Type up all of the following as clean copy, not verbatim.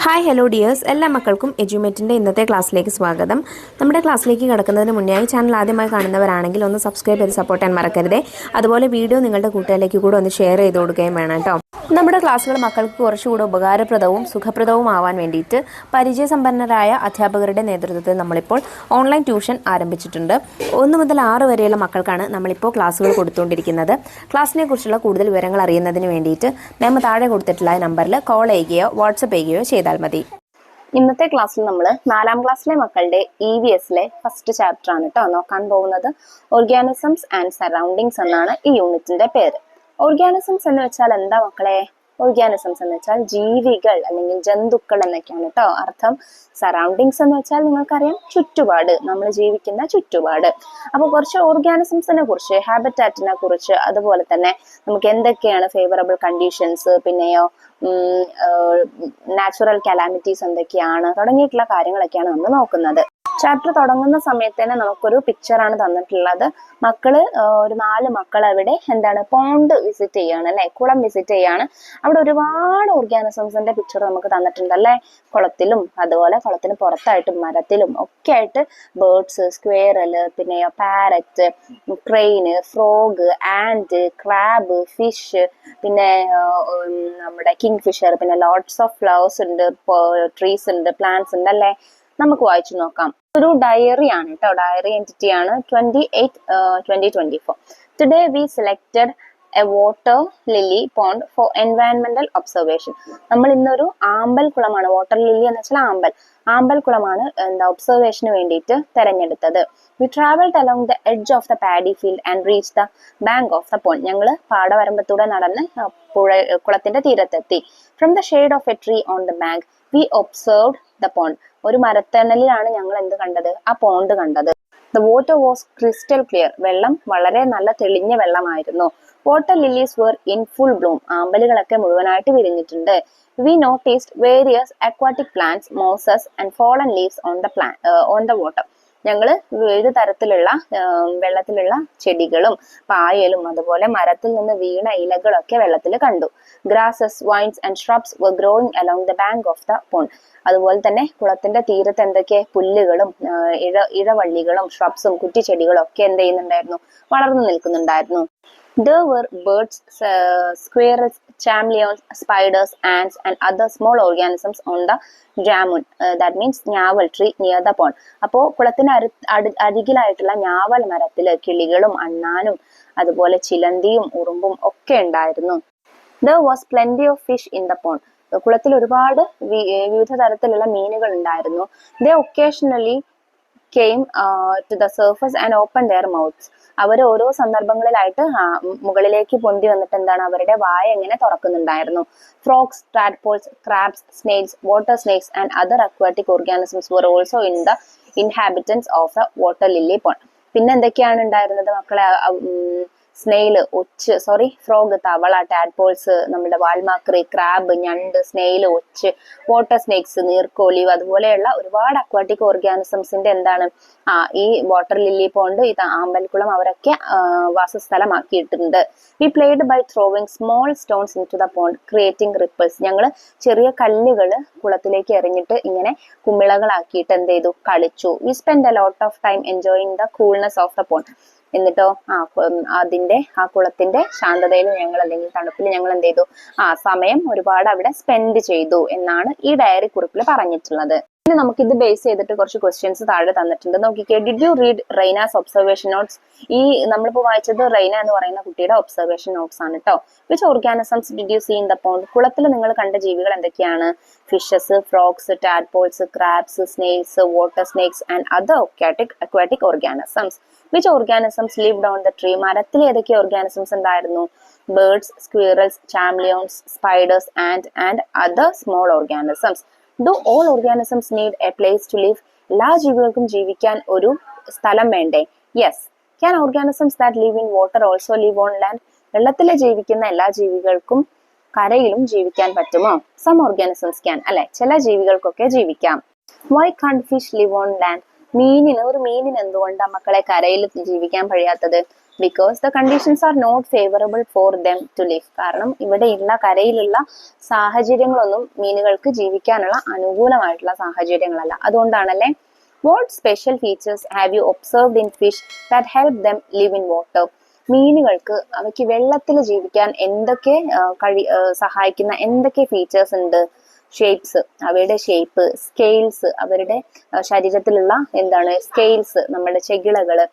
Hi hello dears, എല്ലാ മക്കൾക്കും എജ്യൂമേറ്റിൻ്റെ ഇന്നത്തെ ക്ലാസ്സിലേക്ക് സ്വാഗതം. നമ്മുടെ ക്ലാസ്സിലേക്ക് കടക്കുന്നതിന് മുന്നേയായി ചാനൽ ആദ്യമായി കാണുന്നവരാണെങ്കിൽ ഒന്ന് സബ്സ്ക്രൈബ് ചെയ്ത് സപ്പോർട്ട് ചെയ്യാൻ മറക്കരുതേ. അതുപോലെ വീഡിയോ നിങ്ങളുടെ കൂട്ടുകാരിലേക്ക് കൂടെ ഒന്ന് ഷെയർ ചെയ്ത് കൊടുക്കുകയും വേണം കേട്ടോ. നമ്മുടെ ക്ലാസ്സുകൾ മക്കൾക്ക് കുറച്ചുകൂടെ ഉപകാരപ്രദവും സുഖപ്രദവും ആവാൻ വേണ്ടിയിട്ട് പരിചയസമ്പന്നരായ അധ്യാപകരുടെ നേതൃത്വത്തിൽ നമ്മളിപ്പോൾ ഓൺലൈൻ ട്യൂഷൻ ആരംഭിച്ചിട്ടുണ്ട്. 1 മുതൽ 6 വരെയുള്ള മക്കൾക്കാണ് നമ്മളിപ്പോൾ ക്ലാസ്സുകൾ കൊടുത്തുകൊണ്ടിരിക്കുന്നത്. ക്ലാസ്സിനെ കുറിച്ചുള്ള കൂടുതൽ വിവരങ്ങൾ അറിയുന്നതിന് വേണ്ടിയിട്ട് നമ്മൾ താഴെ കൊടുത്തിട്ടുള്ള നമ്പറിൽ കോൾ ചെയ്യുകയോ വാട്സപ്പ് ചെയ്യുകയോ ചെയ്താൽ മതി. ഇന്നത്തെ ക്ലാസ്സിൽ നമ്മൾ 4ാം ക്ലാസ്സിലെ മക്കളുടെ EVSലെ ഫസ്റ്റ് ചാപ്റ്റർ ആണ് കേട്ടോ നോക്കാൻ പോകുന്നത്. ഓർഗാനിസംസ് ആൻഡ് സറൗണ്ടിങ്സ് എന്നാണ് ഈ യൂണിറ്റിന്റെ പേര്. ഓർഗാനിസംസ് എന്ന് വെച്ചാൽ എന്താ മക്കളെ? ഓർഗാനിസംസ് എന്ന് വെച്ചാൽ ജീവികൾ അല്ലെങ്കിൽ ജന്തുക്കൾ എന്നൊക്കെയാണ് കേട്ടോ അർത്ഥം. സറൗണ്ടിങ്സ് എന്ന് വെച്ചാൽ നിങ്ങൾക്കറിയാം, ചുറ്റുപാട്, നമ്മൾ ജീവിക്കുന്ന ചുറ്റുപാട്. അപ്പോൾ കുറച്ച് ഓർഗാനിസംസിനെ കുറിച്ച്, ഹാബിറ്റാറ്റിനെ കുറിച്ച്, അതുപോലെ തന്നെ നമുക്ക് എന്തൊക്കെയാണ് ഫേവറബിൾ കണ്ടീഷൻസ്, പിന്നെയോ നാച്ചുറൽ കലാമിറ്റീസ് എന്തൊക്കെയാണ് തുടങ്ങിയിട്ടുള്ള കാര്യങ്ങളൊക്കെയാണ് നമ്മൾ നോക്കുന്നത്. ചാപ്റ്റർ തുടങ്ങുന്ന സമയത്ത് തന്നെ നമുക്കൊരു പിക്ചറാണ് തന്നിട്ടുള്ളത്. മക്കള് ഒരു 4 മക്കൾ അവിടെ പോണ്ട് വിസിറ്റ് ചെയ്യാണ് അല്ലെ, കുളം വിസിറ്റ് ചെയ്യാണ്. അവിടെ ഒരുപാട് ഓർഗാനിസംസിന്റെ പിക്ചർ നമുക്ക് തന്നിട്ടുണ്ട് അല്ലെ. കുളത്തിലും അതുപോലെ കുളത്തിന് പുറത്തായിട്ടും മരത്തിലും ഒക്കെ ആയിട്ട് ബേർഡ്സ്, സ്ക്വേറല്, പിന്നെ parrot, crane, frog, and, crab, fish, പിന്നെ നമ്മുടെ കിങ് ഫിഷർ, പിന്നെ ലോട്ട്സ് ഓഫ് ഫ്ലവേഴ്സ് ഉണ്ട്, ട്രീസ് ഉണ്ട്, പ്ലാന്റ്സ് ഉണ്ട് അല്ലെ. നമുക്ക് വായിച്ചു നോക്കാം. ഒരു ഡയറി ആണ് കേട്ടോ, ഡയറി എൻറ്റിറ്റി ആണ്. 28/2024. Today we selected a water lily pond for environmental observation. നമ്മൾ ഇന്നൊരു ആമ്പൽ കുളമാണ്, വാട്ടർ ലില്ലി എന്ന് വെച്ചാൽ ആമ്പൽ കുളമാണ് ഒബ്സർവേഷന് വേണ്ടിയിട്ട് തെരഞ്ഞെടുത്തത്. We traveled along the edge of the paddy field and reached the bank of the pond. ഞങ്ങൾ പാടവരമ്പത്തൂടെ നടന്ന് കുളത്തിന്റെ തീരത്തെത്തി. From the shade of a tree on the bank we observed the pond. ഒരു മരത്തണലിലാണ് ഞങ്ങൾ എന്ത് കണ്ടത്? ആ പോണ്ട് കണ്ടത്. The water was crystal clear. വെള്ളം വളരെ നല്ല തെളിഞ്ഞ വെള്ളമായിരുന്നു. Water lilies were in full bloom. ആമ്പലുകളൊക്കെ മുഴുവനായിട്ട് വിരിഞ്ഞിട്ടുണ്ട്. We noticed various aquatic plants, mosses and fallen leaves on the water. ഞങ്ങള് വിവിധ തരത്തിലുള്ള വെള്ളത്തിലുള്ള ചെടികളും പായലും അതുപോലെ മരത്തിൽ നിന്ന് വീണ ഇലകളൊക്കെ വെള്ളത്തിൽ കണ്ടു. Grasses, vines and shrubs were growing along the bank of the pond. അതുപോലെ തന്നെ കുളത്തിന്റെ തീരത്ത് എന്തൊക്കെ പുല്ലുകളും ഇഴവള്ളികളും shrubsഉം കുറ്റിച്ചെടികളും ഒക്കെ എന്ത് ചെയ്യുന്നുണ്ടായിരുന്നു? വളർന്നു നിൽക്കുന്നുണ്ടായിരുന്നു. There were birds, squirrels, chameleons, spiders, ants and other small organisms on the jamun, that means ഞാവൽ tree near the pond. അപ്പോൾ കുളത്തിന് അരികിലായിട്ടുള്ള ഞാവൽ മരത്തില് കിളികളും അണ്ണാനും അതുപോലെ ചിലന്തിയും ഉറുമ്പും ഒക്കെ ഉണ്ടായിരുന്നു. There was plenty of fish in the pond. കുളത്തിൽ ഒരുപാട് വിവിധ തരത്തിലുള്ള മീനുകൾ ഉണ്ടായിരുന്നു. They occasionally came to the surface and opened their mouths. അവർ ഓരോ സന്ദർഭങ്ങളിലായിട്ട് മുകളിലേക്ക് പൊന്തി വന്നിട്ട് അവരുടെ വായ എങ്ങനെ തുറക്കുന്നുണ്ടായിരുന്നു. Frogs, tadpoles, crabs, snails, water snakes and other aquatic organisms were also in the inhabitants of the water lily pond. പിന്നെ എന്തൊക്കെയാണ് ഉണ്ടായിരുന്നത് മക്കളെ? ഫ്രോഗ്, തവള, ടാഡ്പോൾസ്, നമ്മുടെ വാൽമാക്രി, ക്രാബ്, ഞണ്ട്, സ്നെയിൽ, ഒച്ച്, വാട്ടർ സ്നേക്സ്, നീർക്കോലി, അതുപോലെയുള്ള ഒരുപാട് അക്വാട്ടിക് ഓർഗാനിസംസിന്റെ ഈ വാട്ടർ ലില്ലി പോണ്ട്, ഇത് ആമ്പൽക്കുളം അവരൊക്കെ വാസസ്ഥലമാക്കിയിട്ടുണ്ട്. We played by throwing small stones into the pond creating ripples. ഞങ്ങൾ ചെറിയ കല്ലുകൾ കുളത്തിലേക്ക് എറിഞ്ഞിട്ട് ഇങ്ങനെ കുമിളകളാക്കിയിട്ട് എന്ത് ചെയ്തു? കളിച്ചു. We spend a lot of time enjoying the coolness of the pond. എന്നിട്ടോ ആ കുളത്തിന്റെ ശാന്തതയിൽ ഞങ്ങൾ അല്ലെങ്കിൽ തണുപ്പിൽ ഞങ്ങൾ എന്ത് ചെയ്തു? സമയം ഒരുപാട് അവിടെ സ്പെൻഡ് ചെയ്തു എന്നാണ് ഈ ഡയറി കുറിപ്പിൽ പറഞ്ഞിട്ടുള്ളത്. ഇനി നമുക്ക് ഇത് ബേസ് ചെയ്തിട്ട് കുറച്ച് ക്വസ്റ്റ്യൻസ് താഴെ തന്നിട്ടുണ്ട്. നോക്കിക്കേ. Did you read Raina's observation notes? ഈ നമ്മളിപ്പോ വായിച്ചത് റൈന എന്ന് പറയുന്ന കുട്ടിയുടെ ഒബ്സർവേഷൻ നോട്ട്സ് ആണ് കേട്ടോ. Which organisms did you see in the pond? കുളത്തിൽ നിങ്ങൾ കണ്ട ജീവികൾ എന്തൊക്കെയാണ്? Fishes, frogs, tadpoles, crabs, snails, water snakes and other aquatic organisms. Which organisms lived on the tree? മരത്തിൽ ഏതൊക്കെ ഓർഗാനിസംസ് ഉണ്ടായിരുന്നു? Birds, squirrels, chameleons, spiders, and other small organisms. Do all organisms need a place to live? എല്ലാ ജീവികൾക്കും ജീവിക്കാൻ ഒരു സ്ഥലം വേണ്ടേ? Yes. Can organisms that live in water also live on land? വെള്ളത്തിൽ ജീവിക്കുന്ന എല്ലാ ജീവികൾക്കും കരയിലും ജീവിക്കാൻ പറ്റുമോ? Some organisms can, അല്ലെ, ചില ജീവികൾക്കൊക്കെ ജീവിക്കാം. Why can't fish live on land? ഒരു മീനിന് എന്തുകൊണ്ടാണ് മക്കളെ കരയിൽ ജീവിക്കാൻ കഴിയാത്തത്? Because the conditions are not favourable for them to live. കാരണം ഇവിടെയുള്ള കരയിലുള്ള സാഹചര്യങ്ങളൊന്നും മീനുകൾക്ക് ജീവിക്കാനുള്ള അനുകൂലമായിട്ടുള്ള സാഹചര്യങ്ങളല്ല. അതുകൊണ്ടാണല്ലേ. What special features have you observed in fish that help them live in water? മീനുകൾക്ക് അവയ്ക്ക് വെള്ളത്തിൽ ജീവിക്കാൻ എന്തൊക്കെ സഹായിക്കുന്ന എന്തൊക്കെ ഫീച്ചേഴ്സ് ഉണ്ട്? ഷേപ്സ്, അവയുടെ ഷേപ്പ്, സ്കെയിൽസ്, അവരുടെ ശരീരത്തിലുള്ള സ്കെയിൽസ്, നമ്മുടെ ചെകിളകള്,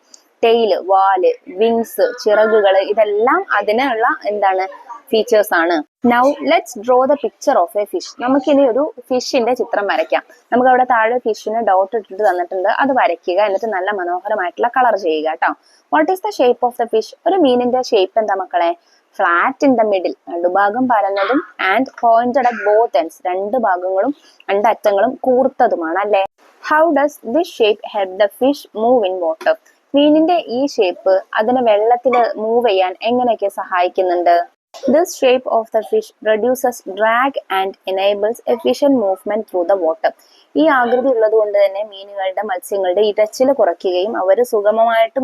ടെയില്, വാല്, വിങ്സ്, ചിറകുകള്, ഇതെല്ലാം അതിനുള്ള ഫീച്ചേഴ്സ് ആണ്. Now let's draw the picture of A fish. നമുക്കിനി ഒരു ഫിഷിന്റെ ചിത്രം വരയ്ക്കാം. നമുക്ക് അവിടെ താഴെ ഫിഷിന് ഡോട്ട് ഇട്ടിട്ട് തന്നിട്ടുണ്ട്, അത് വരയ്ക്കുക. എന്നിട്ട് നല്ല മനോഹരമായിട്ടുള്ള കളർ ചെയ്യുക കേട്ടോ. What is the shape of the fish? ഒരു മീനിന്റെ ഷേപ്പ് എന്താ മക്കളെ? ഫ്ലാറ്റ് ഇൻ ദ മിഡിൽ, നടുഭാഗം പരന്നതും, and pointed at both ends, രണ്ട് അറ്റങ്ങളും കൂർത്തതുമാണ് അല്ലെ. How does this shape help the fish move in water? മീനിന്റെ ഈ ഷേപ്പ് അതിനെ വെള്ളത്തിൽ മൂവ് ചെയ്യാൻ എങ്ങനെയൊക്കെ സഹായിക്കുന്നുണ്ട്? This shape of the fish reduces drag and enables efficient movement through the water. ഈ ആകൃതി ഉള്ളത് കൊണ്ട് തന്നെ മത്സ്യങ്ങളുടെ ഇടച്ചിൽ കുറയ്ക്കുകയും അവർ സുഗമമായിട്ട്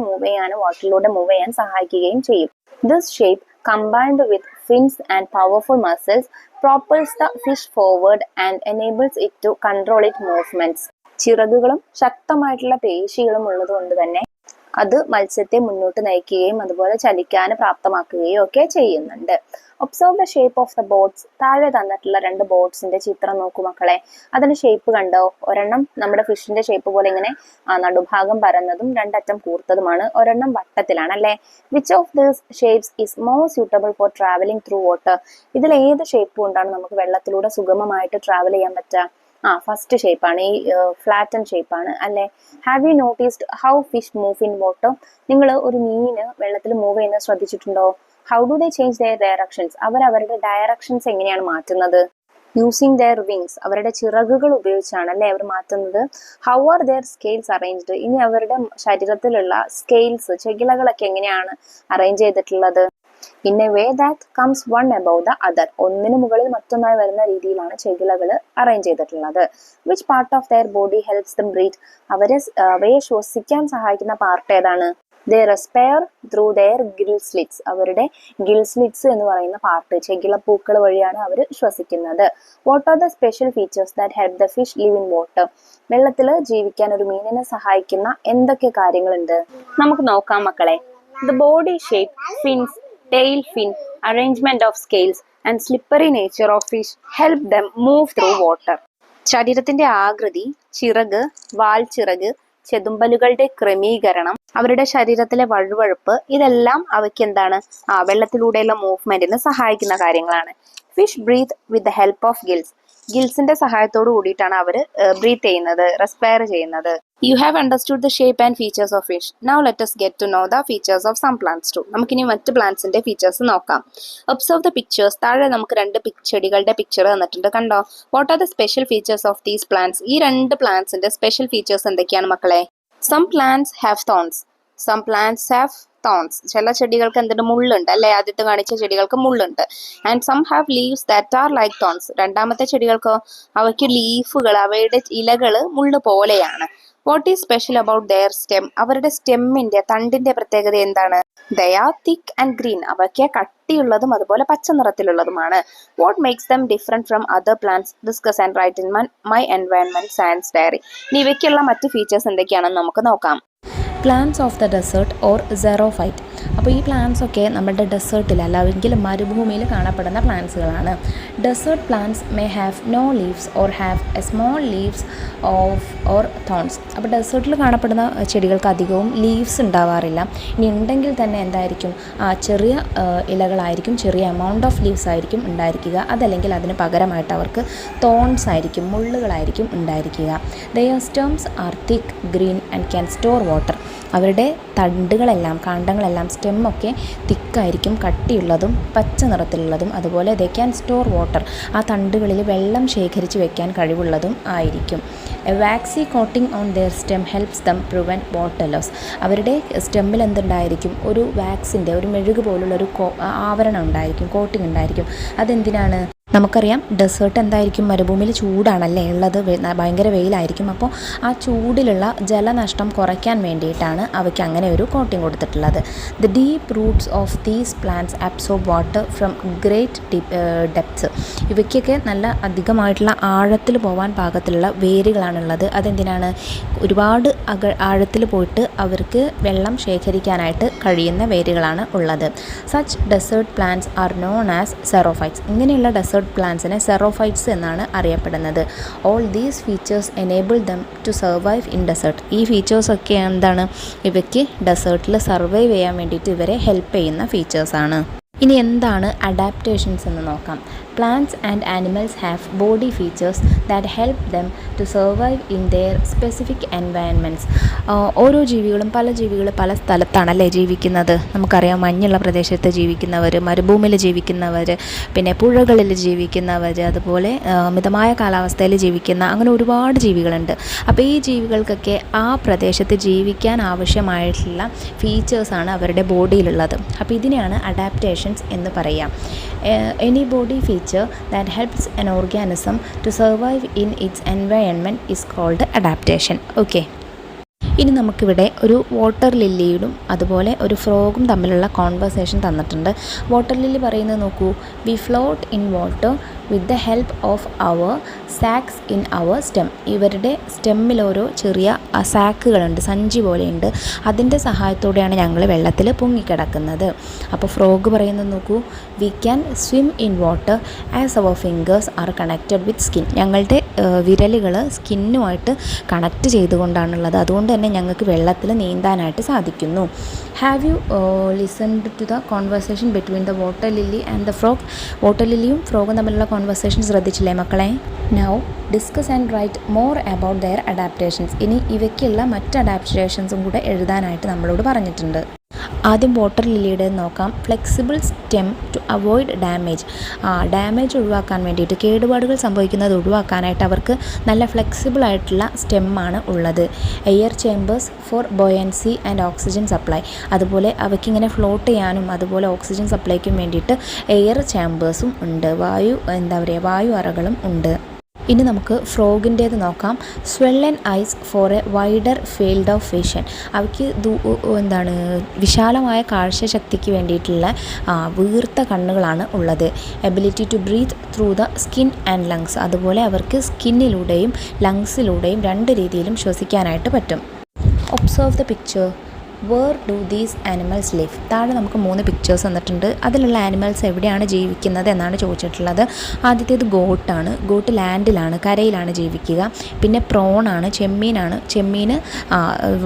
വാട്ടറിലൂടെ മൂവ് ചെയ്യാൻ സഹായിക്കുകയും ചെയ്യും. This shape combined with fins and powerful muscles propels the fish forward and enables it to control its movements. ചിറകുകളും ശക്തമായിട്ടുള്ള പേശികളും ഉള്ളത് കൊണ്ട് തന്നെ അത് മത്സ്യത്തെ മുന്നോട്ട് നയിക്കുകയും അതുപോലെ ചലിക്കാൻ പ്രാപ്തമാക്കുകയും ഒക്കെ ചെയ്യുന്നുണ്ട്. Observe the shape of the boats. താഴെ തന്നിട്ടുള്ള 2 ബോട്ട്സിന്റെ ചിത്രം നോക്കൂ മക്കളെ. അതിന്റെ ഷേപ്പ് കണ്ടോ? ഒരെണ്ണം നമ്മുടെ ഫിഷിന്റെ ഷേപ്പ് പോലെ ഇങ്ങനെ നടുഭാഗം പരന്നതും 2 അറ്റം കൂർത്തതുമാണ്, ഒരെണ്ണം വട്ടത്തിലാണ് അല്ലെ. Which of these shapes is more suitable for travelling through water? ഇതിൽ ഏത് ഷേപ്പ് കൊണ്ടാണ് നമുക്ക് വെള്ളത്തിലൂടെ സുഗമമായിട്ട് ട്രാവൽ ചെയ്യാൻ പറ്റുക? ഫസ്റ്റ് ഷേപ്പാണ്, ഈ ഫ്ലാറ്റൻ ഷേപ്പാണ് അല്ലെ. Have you noticed how fish move in water? നിങ്ങൾ ഒരു മീന് വെള്ളത്തിൽ മൂവ് ചെയ്യുന്നത് ശ്രദ്ധിച്ചിട്ടുണ്ടോ? How do they change there directions? അവരുടെ ഡയറക്ഷൻസ് എങ്ങനെയാണ് മാറ്റുന്നത്? യൂസിങ് ദെയർ വിങ്സ്, അവരുടെ ചിറകുകൾ ഉപയോഗിച്ചാണ് അല്ലെ അവർ മാറ്റുന്നത്. How are their scales arranged? ഇനി അവരുടെ ശരീരത്തിലുള്ള സ്കെയിൽസ്, ചെകിളകളൊക്കെ എങ്ങനെയാണ് അറേഞ്ച് ചെയ്തിട്ടുള്ളത്? In a way that comes one above the other, ഒന്നിനു മുകളിൽ മറ്റൊന്നായി വരുന്ന രീതിയിലാണ് ചെകിളകൾ അറേഞ്ച് ചെയ്തിട്ടുള്ളത്. Which part of their body helps them breathe? അവയെ ശ്വസിക്കാൻ സഹായിക്കുന്ന പാർട്ട് ഏതാണ്? They respire through their gill slits, അവരുടെ ഗിൽ സ്ലിറ്റ്സ് എന്ന് പറയുന്ന പാർട്ട്, ചെകിളപ്പൂക്കൾ വഴിയാണ് അവർ ശ്വസിക്കുന്നത്. What are the special features that help the fish live in water? വെള്ളത്തിൽ ജീവിക്കാൻ ഒരു മീനിനെ സഹായിക്കുന്ന എന്തൊക്കെ കാര്യങ്ങളുണ്ട് നമുക്ക് നോക്കാം മക്കളെ. The body shape, fins, tail fin, arrangement of scales and slippery nature of fish help them move through water. ശരീരത്തിന്റെ ആകൃതി, ചിറക്, വാൽച്ചിറക്, ചെതുമ്പലുകളുടെ ക്രമീകരണം, അവരുടെ ശരീരത്തിലെ വഴുവഴുപ്പ്, ഇതെല്ലാം അവയ്ക്ക് വെള്ളത്തിലൂടെയുള്ള മൂവ്മെന്റിന് സഹായിക്കുന്ന കാര്യങ്ങളാണ്. Fish breathe with the help of gills. ഗിൽസിന്റെ സഹായത്തോട് കൂടിയിട്ടാണ് അവർ ബ്രീത്ത് ചെയ്യുന്നത്, റെസ്പയർ ചെയ്യുന്നത്. You have understood the shape and features of fish. Now let us get to know the features of some plants too. നമുക്കിനി മറ്റ് പ്ലാന്റ്സിന്റെ ഫീച്ചേഴ്സ് നോക്കാം. Observe the pictures. താഴെ നമുക്ക് 2 ചെടികളുടെ പിക്ചർ തന്നിട്ടുണ്ട്, കണ്ടോ? What are the special features of these plants? ഈ 2 പ്ലാന്റ്സിന്റെ special features എന്തൊക്കെയാണ് മക്കളെ? Some plants have thorns. Some plants have thorns. ചില ചെടികൾക്ക് മുള്ളുണ്ട് അല്ലെ. ആദ്യത്തെ കാണിച്ച ചെടികൾക്ക് മുള്ളുണ്ട്. And some have leaves that are like thorns. രണ്ടാമത്തെ ചെടികൾക്കോ അവയ്ക്ക് ലീഫുകൾ, അവയുടെ ഇലകൾ മുള്ളു പോലെയാണ്. What is special about their stem? അവരുടെ സ്റ്റെമ്മിന്റെ, തണ്ടിന്റെ പ്രത്യേകത എന്താണ്? They are thick and green. അവയ്ക്ക് കട്ടിയുള്ളതും അതുപോലെ പച്ച നിറത്തിലുള്ളതുമാണ്. What makes them different from other plants? Discuss and write in my environment science diary. ഇനി ഇവയ്ക്കുള്ള മറ്റ് ഫീച്ചേഴ്സ് എന്തൊക്കെയാണെന്ന് നമുക്ക് നോക്കാം. Plants of the desert or സെറോഫൈറ്റ്. അപ്പോൾ ഈ പ്ലാന്റ്സ് ഒക്കെ നമ്മുടെ ഡെസേർട്ടിൽ അല്ലെങ്കിൽ മരുഭൂമിയിൽ കാണപ്പെടുന്ന പ്ലാന്റ്സുകളാണ്. Desert plants may have no leaves or have a small leaves or thorns. അപ്പോൾ ഡെസേർട്ടിൽ കാണപ്പെടുന്ന ചെടികൾക്ക് അധികവും ലീവ്സ് ഉണ്ടാവാറില്ല. ഇനി ഉണ്ടെങ്കിൽ തന്നെ എന്തായിരിക്കും? ചെറിയ ഇലകളായിരിക്കും, ചെറിയ എമൗണ്ട് ഓഫ് ലീവ്സ് ആയിരിക്കും ഉണ്ടായിരിക്കുക. അതല്ലെങ്കിൽ അതിന് പകരമായിട്ട് അവർക്ക് തോൺസ് ആയിരിക്കും, മുള്ളുകളായിരിക്കും ഉണ്ടായിരിക്കുക. Their stems are thick, green and can store water. അവരുടെ തണ്ടുകളെല്ലാം, കാണ്ഡങ്ങളെല്ലാം, സ്റ്റെമ്മൊക്കെ തിക്കായിരിക്കും, കട്ടിയുള്ളതും പച്ച നിറത്തിലുള്ളതും. അതുപോലെ ദേ ക്യാൻ സ്റ്റോർ വാട്ടർ, ആ തണ്ടുകളിൽ വെള്ളം ശേഖരിച്ച് വെക്കാൻ കഴിവുള്ളതും ആയിരിക്കും. A waxy coating on their stem helps them prevent water loss. അവരുടെ സ്റ്റെമ്മിൽ എന്തുണ്ടായിരിക്കും? ഒരു വാക്സിൻ്റെ, ഒരു മെഴുക് പോലുള്ളൊരു ആവരണം ഉണ്ടായിരിക്കും, കോട്ടിംഗ് ഉണ്ടായിരിക്കും. അതെന്തിനാണ്? നമുക്കറിയാം ഡെസേർട്ട് എന്തായിരിക്കും, മരുഭൂമിയിൽ ചൂടാണല്ലേ ഉള്ളത്, ഭയങ്കര വെയിലായിരിക്കും. അപ്പോൾ ആ ചൂടിലുള്ള ജലനഷ്ടം കുറയ്ക്കാൻ വേണ്ടിയിട്ടാണ് അവയ്ക്ക് അങ്ങനെ ഒരു കോട്ടിങ് കൊടുത്തിട്ടുള്ളത്. The deep roots of these plants absorb water from great depths. ഇവയ്ക്കൊക്കെ നല്ല അധികമായിട്ടുള്ള ആഴത്തിൽ പോകാൻ പാകത്തിലുള്ള വേരുകളാണുള്ളത്. അതെന്തിനാണ്? ഒരുപാട് ആഴത്തിൽ പോയിട്ട് അവർക്ക് വെള്ളം ശേഖരിക്കാനായിട്ട് കഴിയുന്ന വേരുകളാണ് ഉള്ളത്. Such desert plants are known as xerophytes. ഇങ്ങനെയുള്ള ഡെസേർട്ട് പ്ലാന്റ്സിനെ സെറോഫൈറ്റ്സ് എന്നാണ് അറിയപ്പെടുന്നത്. All these features enable them to survive in desert. ഈ ഫീച്ചേഴ്സൊക്കെ എന്താണ്? ഇവയ്ക്ക് ഡെസേർട്ടിൽ സർവൈവ് ചെയ്യാൻ വേണ്ടിയിട്ട് ഇവരെ ഹെൽപ്പ് ചെയ്യുന്ന ഫീച്ചേഴ്സാണ്. ഇനി എന്താണ് അഡാപ്റ്റേഷൻസ് എന്ന് നോക്കാം. Plants and animals have body features that help them to survive in their specific environments. ഓരോ ജീവികളും പല സ്ഥലത്താണല്ലേ ജീവിക്കുന്നത്. നമുക്കറിയാം, മഞ്ഞുള്ള പ്രദേശത്ത് ജീവിക്കുന്നവർ, മരുഭൂമിയിൽ ജീവിക്കുന്നവർ, പിന്നെ പുഴകളിൽ ജീവിക്കുന്നവർ, അതുപോലെ മിതമായ കാലാവസ്ഥയിൽ ജീവിക്കുന്ന അങ്ങനെ ഒരുപാട് ജീവികളുണ്ട്. അപ്പോൾ ഈ ജീവികൾക്കൊക്കെ ആ പ്രദേശത്ത് ജീവിക്കാൻ ആവശ്യമായിട്ടുള്ള ഫീച്ചേഴ്സാണ് അവരുടെ ബോഡിയിലുള്ളത്. അപ്പോൾ ഇതിനെയാണ് അഡാപ്റ്റേഷൻസ് എന്ന് പറയാം. Any body feature that helps an organism to survive in its environment is called adaptation. Okay. ഇനി നമുക്കിവിടെ ഒരു വാട്ടർ ലില്ലിയും അതുപോലെ ഒരു ഫ്രോഗും തമ്മിലുള്ള കോൺവെർസേഷൻ തന്നിട്ടുണ്ട്. വാട്ടർ ലില്ലി പറയുന്നത് നോക്കൂ. We float in water with the help of our sacs in our stem. ഇവരുടെ സ്റ്റെമ്മിൽ ഓരോ ചെറിയ സാക്കുകളുണ്ട്, സഞ്ചി പോലെയുണ്ട്. അതിൻ്റെ സഹായത്തോടെയാണ് ഞങ്ങൾ വെള്ളത്തിൽ പൊങ്ങിക്കിടക്കുന്നത്. അപ്പോൾ ഫ്രോഗ് പറയുന്നത് നോക്കൂ. We can swim in water as our fingers are connected with skin. ഞങ്ങളുടെ വിരലുകൾ സ്കിന്നുമായിട്ട് കണക്റ്റ് ചെയ്തുകൊണ്ടാണുള്ളത്. അതുകൊണ്ട് തന്നെ ഞങ്ങൾക്ക് വെള്ളത്തിൽ നീന്താനായിട്ട് സാധിക്കുന്നു. Have you listened to the conversation between the water lily and the frog? Water ലില്ലിയും ഫ്രോഗും തമ്മിലുള്ള കോൺവെർസേഷൻ ശ്രദ്ധിച്ചില്ലേ മക്കളെ? Now discuss and write more about their adaptations. ഇനി ഇവയ്ക്കുള്ള മറ്റ് അഡാപ്റ്റേഷൻസും കൂടെ എഴുതാനായിട്ട് നമ്മളോട് പറഞ്ഞിട്ടുണ്ട്. ആദ്യം വാട്ടർ ലില്ലിയുടെ നോക്കാം. Flexible stem to avoid damage. Damage ഒഴിവാക്കാൻ വേണ്ടിയിട്ട്, കേടുപാടുകൾ സംഭവിക്കുന്നത് ഒഴിവാക്കാനായിട്ട് അവർക്ക് നല്ല ഫ്ലെക്സിബിൾ ആയിട്ടുള്ള സ്റ്റെമ്മാണ് ഉള്ളത്. Air chambers for buoyancy and oxygen supply. അതുപോലെ അവയ്ക്കിങ്ങനെ ഫ്ലോട്ട് ചെയ്യാനും അതുപോലെ ഓക്സിജൻ സപ്ലൈക്കും വേണ്ടിയിട്ട് എയർ ചേമ്പേഴ്സും ഉണ്ട്. വായു അറകളും ഉണ്ട്. ഇനി നമുക്ക് ഫ്രോഗിൻ്റേത് നോക്കാം. Swollen eyes for a wider field of vision. അവയ്ക്ക് വിശാലമായ കാഴ്ചശക്തിക്ക് വേണ്ടിയിട്ടുള്ള വീർത്ത കണ്ണുകളാണ് ഉള്ളത്. Ability to breathe through the skin and lungs. അതുപോലെ അവർക്ക് സ്കിന്നിലൂടെയും ലങ്സിലൂടെയും രണ്ട് രീതിയിലും ശ്വസിക്കാനായിട്ട് പറ്റും. Observe the picture. Where do these animals live? താഴെ നമുക്ക് 3 പിക്ചേഴ്സ് തന്നിട്ടുണ്ട്. അതിലുള്ള ആനിമൽസ് എവിടെയാണ് ജീവിക്കുന്നത് എന്നാണ് ചോദിച്ചിട്ടുള്ളത്. ആദ്യത്തേത് ഗോട്ടാണ്. ഗോട്ട് ലാൻഡിലാണ്, കരയിലാണ് ജീവിക്കുക. പിന്നെ പ്രോണാണ്, ചെമ്മീൻ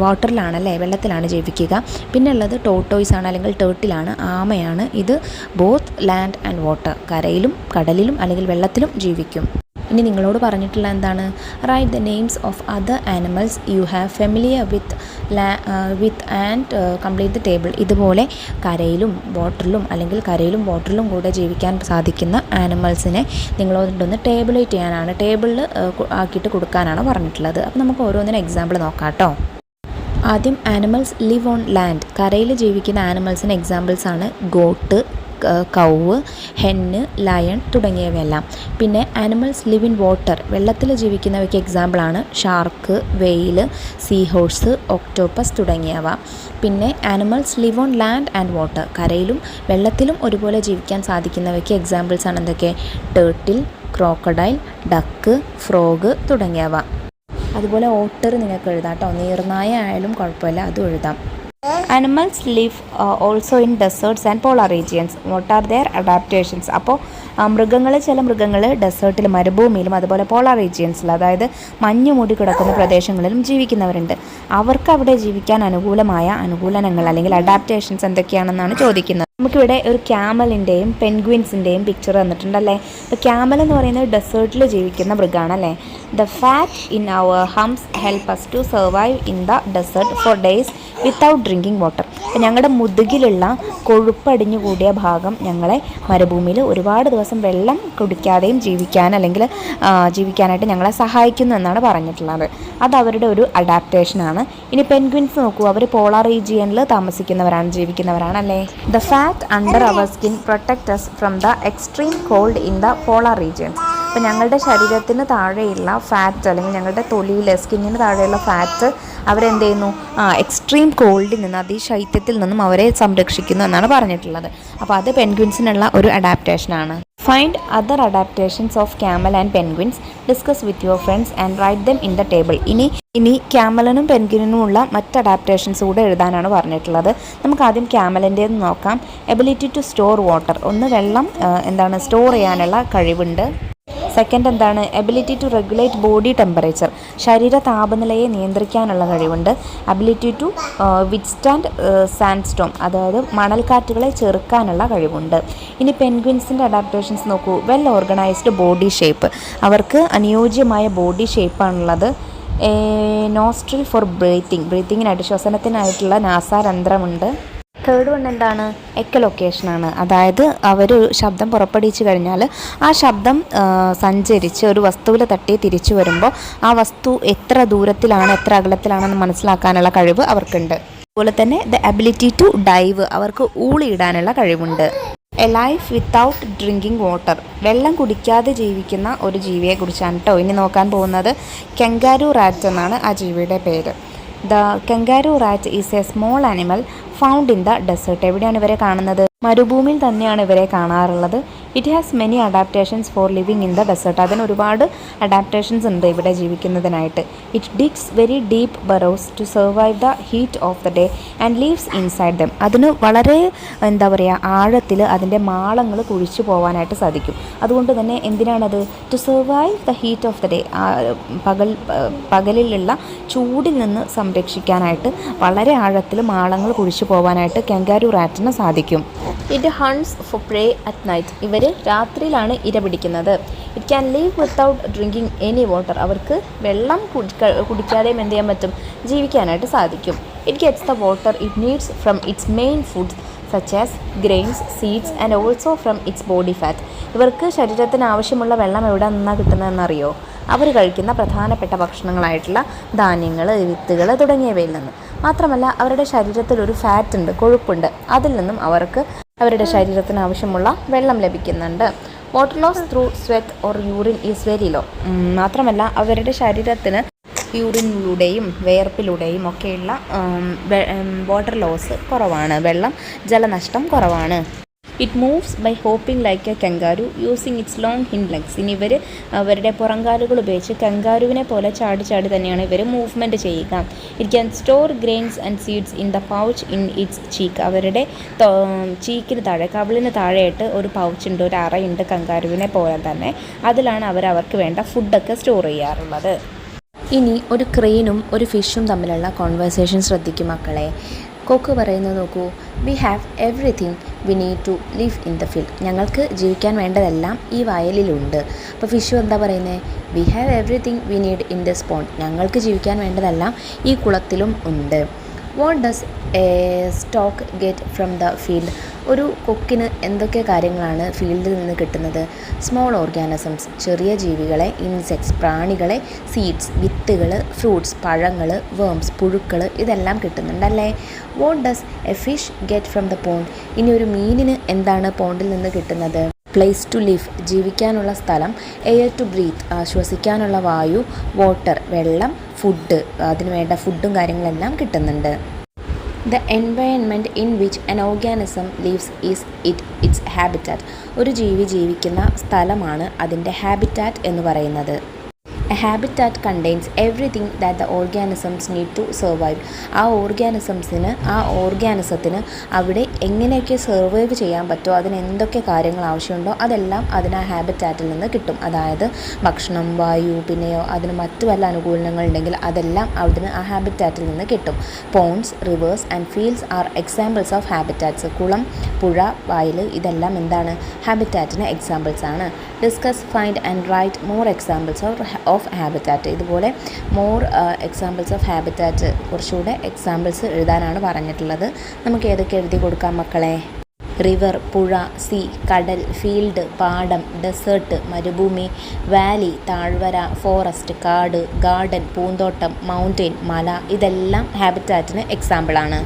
വാട്ടറിലാണല്ലേ, വെള്ളത്തിലാണ് ജീവിക്കുക. പിന്നെ ഉള്ളത് ടോട്ടോയ്സ് ആണ്, അല്ലെങ്കിൽ ടേർട്ടിലാണ്, ആമയാണ്. ഇത് ബോത്ത് ലാൻഡ് ആൻഡ് വാട്ടർ, കരയിലും കടലിലും അല്ലെങ്കിൽ വെള്ളത്തിലും ജീവിക്കും. ഇനി നിങ്ങളോട് പറഞ്ഞിട്ടുള്ള എന്താണ്? Write the names of other animals you have familiar with and complete the table. ഇതുപോലെ കരയിലും വാട്ടറിലും കൂടെ ജീവിക്കാൻ സാധിക്കുന്ന ആനിമൽസിനെ നിങ്ങളോടൊന്ന് ടേബിളേറ്റ് ചെയ്യാനാണ്, ടേബിളിൽ ആക്കിയിട്ട് കൊടുക്കാനാണ് പറഞ്ഞിട്ടുള്ളത്. അപ്പോൾ നമുക്ക് ഓരോന്നിനും എക്സാമ്പിൾ നോക്കാം കേട്ടോ. ആദ്യം ആനിമൽസ് ലിവ് ഓൺ ലാൻഡ്. കരയിൽ ജീവിക്കുന്ന ആനിമൽസിന് എക്സാമ്പിൾസാണ് ഗോട്ട്, കൗവ്, ഹെന്ന്, ലയൺ തുടങ്ങിയവയെല്ലാം. പിന്നെ ആനിമൽസ് ലിവ് ഇൻ വാട്ടർ. വെള്ളത്തിൽ ജീവിക്കുന്നവയ്ക്ക് എക്സാമ്പിളാണ് ഷാർക്ക്, വെയിൽ, സീ ഹോഴ്സ്, ഒക്ടോപ്പസ് തുടങ്ങിയവ. പിന്നെ animals live on land and water. കരയിലും വെള്ളത്തിലും ഒരുപോലെ ജീവിക്കാൻ സാധിക്കുന്നവയ്ക്ക് എക്സാമ്പിൾസാണ് എന്തൊക്കെ? ടേർട്ടിൽ, ക്രോക്കഡൈൽ, ഡക്ക്, ഫ്രോഗ് തുടങ്ങിയവ. അതുപോലെ ഓട്ടർ നിങ്ങൾക്ക് എഴുതാം കേട്ടോ. നീർനായ ആയാലും കുഴപ്പമില്ല, അതും എഴുതാം. Animals live also in deserts and polar regions. What are their adaptations? അപ്പോൾ ചില മൃഗങ്ങൾ ഡെസേർട്ടിൽ, മരുഭൂമിയിലും അതുപോലെ പോളാർ റീജിയൻസിൽ, അതായത് മഞ്ഞ് മൂടി കിടക്കുന്ന പ്രദേശങ്ങളിലും ജീവിക്കുന്നവരുണ്ട്. അവർക്ക് അവിടെ ജീവിക്കാൻ അനുകൂലമായ അനുകൂലനങ്ങൾ അല്ലെങ്കിൽ അഡാപ്റ്റേഷൻസ് എന്തൊക്കെയാണെന്നാണ് ചോദിക്കുന്നത്. നമുക്കിവിടെ ഒരു ക്യാമലിൻ്റെയും പെൻഗ്വിൻസിൻ്റെയും പിക്ചർ തന്നിട്ടുണ്ടല്ലേ. അപ്പോൾ ക്യാമൽ എന്ന് പറയുന്നത് ഡെസേർട്ടിൽ ജീവിക്കുന്ന മൃഗമാണല്ലേ. The fat in our humps help us to survive in the desert for days without drinking water. അപ്പോൾ ഞങ്ങളുടെ മുതുകിലുള്ള കൊഴുപ്പടിഞ്ഞു കൂടിയ ഭാഗം ഞങ്ങളെ മരുഭൂമിയിൽ ഒരുപാട് ദിവസം വെള്ളം കുടിക്കാതെയും ജീവിക്കാനായിട്ട് ഞങ്ങളെ സഹായിക്കുന്നു എന്നാണ് പറഞ്ഞിട്ടുള്ളത്. അത് അവരുടെ ഒരു അഡാപ്റ്റേഷനാണ്. ഇനി പെൻഗ്വിൻസ് നോക്കൂ. അവർ പോളാർ റീജിയനിൽ ജീവിക്കുന്നവരാണ് അല്ലേ. The fat under our skin protect us from the extreme cold in the polar regions. അപ്പോൾ ഞങ്ങളുടെ ശരീരത്തിന് താഴെയുള്ള ഫാറ്റ് അല്ലെങ്കിൽ ഞങ്ങളുടെ തൊലിയിൽ സ്കിന്നിന് താഴെയുള്ള ഫാറ്റ് അവരെന്ത് ചെയ്യുന്നു, എക്സ്ട്രീം കോൾഡിൽ നിന്ന്, അതിശൈത്യത്തിൽ നിന്നും അവരെ സംരക്ഷിക്കുന്നു എന്നാണ് പറഞ്ഞിട്ടുള്ളത്. അപ്പോൾ അത് പെൻഗ്വിൻസിനുള്ള ഒരു അഡാപ്റ്റേഷനാണ്. Find other adaptations of camel and penguins, discuss with your friends and write them in the table. ഇനി ക്യാമലിനും പെൻഗ്വിനുമുള്ള മറ്റ് അഡാപ്റ്റേഷൻസ് കൂടെ എഴുതാനാണ് പറഞ്ഞിട്ടുള്ളത്. നമുക്ക് ആദ്യം ക്യാമലിൻ്റേത് നോക്കാം. എബിലിറ്റി ടു സ്റ്റോർ വാട്ടർ, ഒന്ന് വെള്ളം സ്റ്റോർ ചെയ്യാനുള്ള കഴിവുണ്ട്. Second ability to regulate body temperature, ശരീര താപനിലയെ നിയന്ത്രിക്കാനുള്ള കഴിവുണ്ട്. എബിലിറ്റി ടു വിത്ത്സ്റ്റാൻഡ് സാൻഡ്സ്റ്റോം, അതായത് മണൽക്കാറ്റുകളെ ചെറുക്കാനുള്ള കഴിവുണ്ട്. ഇനി പെൻഗ്വിൻസിൻ്റെ അഡാപ്റ്റേഷൻസ് നോക്കൂ. വെൽ ഓർഗനൈസ്ഡ് ബോഡി ഷേപ്പ്, അവർക്ക് അനുയോജ്യമായ ബോഡി ഷേപ്പാണുള്ളത്. നോസ്ട്രിൽ ഫോർ ബ്രീത്തിങ്ങിനായിട്ട്, ശ്വസനത്തിനായിട്ടുള്ള നാസാരന്ധ്രമുണ്ട്. തേർഡ് വൺ എക്കലൊക്കേഷനാണ്, അതായത് അവർ ശബ്ദം പുറപ്പെടുവിച്ച് കഴിഞ്ഞാൽ ആ ശബ്ദം സഞ്ചരിച്ച് ഒരു വസ്തുവിൽ തട്ടി തിരിച്ചു വരുമ്പോൾ ആ വസ്തു എത്ര ദൂരത്തിലാണ് എത്ര അകലത്തിലാണെന്ന് മനസ്സിലാക്കാനുള്ള കഴിവ് അവർക്കുണ്ട്. അതുപോലെ തന്നെ ദ എബിലിറ്റി ടു ഡൈവ്, അവർക്ക് ഊളിയിടാനുള്ള കഴിവുണ്ട്. A life without drinking water, വെള്ളം കുടിക്കാതെ ജീവിക്കുന്ന ഒരു ജീവിയെക്കുറിച്ചാണ് കേട്ടോ ഇനി നോക്കാൻ പോകുന്നത്. കെങ്കാരു റാറ്റ് എന്നാണ് ആ ജീവിയുടെ പേര്. The kangaroo rat is a small animal found in the desert. എവിടെയാണ് ഇവരെ കാണുന്നത്? മരുഭൂമിയിൽ തന്നെയാണ് ഇവരെ കാണാറുള്ളത്. It has many adaptations for living in the desert, അതിന് ഒരുപാട് അഡാപ്റ്റേഷൻസ് ഉണ്ട് ഇവിടെ ജീവിക്കുന്നതിനായിട്ട്. It digs very deep burrows to survive the heat of the day and lives inside them. അതിന് വളരെ ആഴത്തിൽ അതിൻ്റെ മാളങ്ങൾ കുഴിച്ചു പോകാനായിട്ട് സാധിക്കും. അതുകൊണ്ട് തന്നെ എന്തിനാണത്? To survive the heat of the day, പകലിലുള്ള ചൂടിൽ നിന്ന് സംരക്ഷിക്കാനായിട്ട് വളരെ ആഴത്തിൽ മാളങ്ങൾ കുഴിച്ചു പോകാനായിട്ട് കെങ്കാരു റാറ്റിന് സാധിക്കും. It hunts for prey at night, ഇവർ രാത്രിയിലാണ് ഇര പിടിക്കുന്നത്. It can live without drinking any water, അവർക്ക് വെള്ളം കുടിക്കാതെയും എന്ത് ചെയ്യാൻ പറ്റും? ജീവിക്കാനായിട്ട് സാധിക്കും. It gets the water it needs from its main foods such as grains, seeds and also from its body fat. ഇവർക്ക് ശരീരത്തിന് ആവശ്യമുള്ള വെള്ളം എവിടെ നിന്നാണ് കിട്ടുന്നതെന്നറിയോ? അവർ കഴിക്കുന്ന പ്രധാനപ്പെട്ട ഭക്ഷണങ്ങളായിട്ടുള്ള ധാന്യങ്ങൾ, വിത്തുകൾ തുടങ്ങിയവയിൽ നിന്ന്. മാത്രമല്ല അവരുടെ ശരീരത്തിൽ ഒരു ഫാറ്റ് ഉണ്ട്, കൊഴുപ്പുണ്ട്, അതിൽ നിന്നും അവർക്ക് അവരുടെ ശരീരത്തിന് ആവശ്യമുള്ള വെള്ളം ലഭിക്കുന്നുണ്ട്. Water loss through sweat or urine is very low. മാത്രമല്ല അവരുടെ ശരീരത്തിന് യൂറിനിലൂടെയും വേർപ്പിലൂടെയും ഒക്കെയുള്ള വാട്ടർ ലോസ് കുറവാണ്, ജലനഷ്ടം കുറവാണ്. It moves by hopping like a kangaroo using its long hind legs. ഇനി ഇവർ അവരുടെ പുറംകാലുകൾ ഉപയോഗിച്ച് കെങ്കാരുവിനെ പോലെ ചാടി തന്നെയാണ് ഇവർ മൂവ്മെൻറ്റ് ചെയ്യുക. It can store grains and seeds in the pouch in its cheek. അവരുടെ ചീക്കിന് താഴെ, കവിളിന് താഴെയായിട്ട് ഒരു പൗച്ചുണ്ട്, ഒരു അറയുണ്ട് കെങ്കാരുവിനെ പോലെ തന്നെ. അതിലാണ് അവർക്ക് വേണ്ട ഫുഡൊക്കെ സ്റ്റോർ ചെയ്യാറുള്ളത്. ഇനി ഒരു ക്രെയിനും ഒരു ഫിഷും തമ്മിലുള്ള കോൺവേഴ്സേഷൻ ശ്രദ്ധിക്കും മക്കളെ. കൊക്ക് പറയുന്നത് നോക്കൂ. We have everything we need to live in the field. ഞങ്ങൾക്ക് ജീവിക്കാൻ വേണ്ടതെല്ലാം ഈ വയലിലുണ്ട്. അപ്പോൾ ഫിഷു എന്താ പറയുന്നത്? We have everything we need in this pond. ഞങ്ങൾക്ക് ജീവിക്കാൻ വേണ്ടതെല്ലാം ഈ കുളത്തിലും ഉണ്ട്. What does a stork get from the field? ഒരു കൊക്കിന് എന്തൊക്കെ കാര്യങ്ങളാണ് ഫീൽഡിൽ നിന്ന് കിട്ടുന്നത്? സ്മോൾ ഓർഗാനിസംസ്, ചെറിയ ജീവികളെ, ഇൻസെക്ട്സ്, പ്രാണികളെ, സീഡ്സ്, വിത്തുകൾ, ഫ്രൂട്ട്സ്, പഴങ്ങൾ, വേംസ്, പുഴുക്കൾ, ഇതെല്ലാം കിട്ടുന്നുണ്ടല്ലേ. What does a fish get from the pond? ഇനി ഒരു മീനിന് എന്താണ് പോണ്ടിൽ നിന്ന് കിട്ടുന്നത്? പ്ലേസ് ടു ലിവ്, ജീവിക്കാനുള്ള സ്ഥലം. എയർ ടു ബ്രീത്ത്, ശ്വസിക്കാനുള്ള വായു. വാട്ടർ, വെള്ളം. ഫുഡ്, അതിന് വേണ്ട ഫുഡും കാര്യങ്ങളെല്ലാം കിട്ടുന്നുണ്ട്. The environment in which an organism lives is its habitat. ഒരു ജീവി ജീവിക്കുന്ന സ്ഥലമാണ് അതിൻ്റെ ഹാബിറ്റാറ്റ് എന്ന് പറയുന്നത്. A habitat contains everything that the organisms need to survive. ആ ഓർഗാനിസത്തിന് അവിടെ എങ്ങനെയൊക്കെ സർവൈവ് ചെയ്യാൻ പറ്റുമോ, അതിന് എന്തൊക്കെ കാര്യങ്ങൾ ആവശ്യമുണ്ടോ അതെല്ലാം അതിന് ആ ഹാബിറ്റാറ്റിൽ നിന്ന് കിട്ടും. അതായത് ഭക്ഷണം, വായു, പിന്നെയോ അതിന് മറ്റു വല്ല അനുകൂലങ്ങളുണ്ടെങ്കിൽ അതെല്ലാം അതിന് ആ ഹാബിറ്റാറ്റിൽ നിന്ന് കിട്ടും. Ponds, rivers and fields are examples of habitats. കുളം, പുഴ, വയൽ, ഇതെല്ലാം എന്താണ്? ഹാബിറ്റാറ്റിന് എക്സാമ്പിൾസ് ആണ്. Discuss, find and write more examples of habitat. ഇതുപോലെ മോർ എക്സാമ്പിൾസ് ഓഫ് ഹാബിറ്റാറ്റ്, കുറച്ചുകൂടെ എക്സാമ്പിൾസ് എഴുതാനാണ് പറഞ്ഞിട്ടുള്ളത്. നമുക്ക് ഏതൊക്കെ എഴുതി കൊടുക്കാം മക്കളെ? റിവർ, പുഴ, സീ, കടൽ, ഫീൽഡ്, പാടം, ഡെസേർട്ട്, മരുഭൂമി, വാലി, താഴ്വര, ഫോറസ്റ്റ്, കാട്, ഗാർഡൻ, പൂന്തോട്ടം, മൗണ്ടെയിൻ, മല, ഇതെല്ലാം ഹാബിറ്റാറ്റിന് എക്സാമ്പിളാണ്.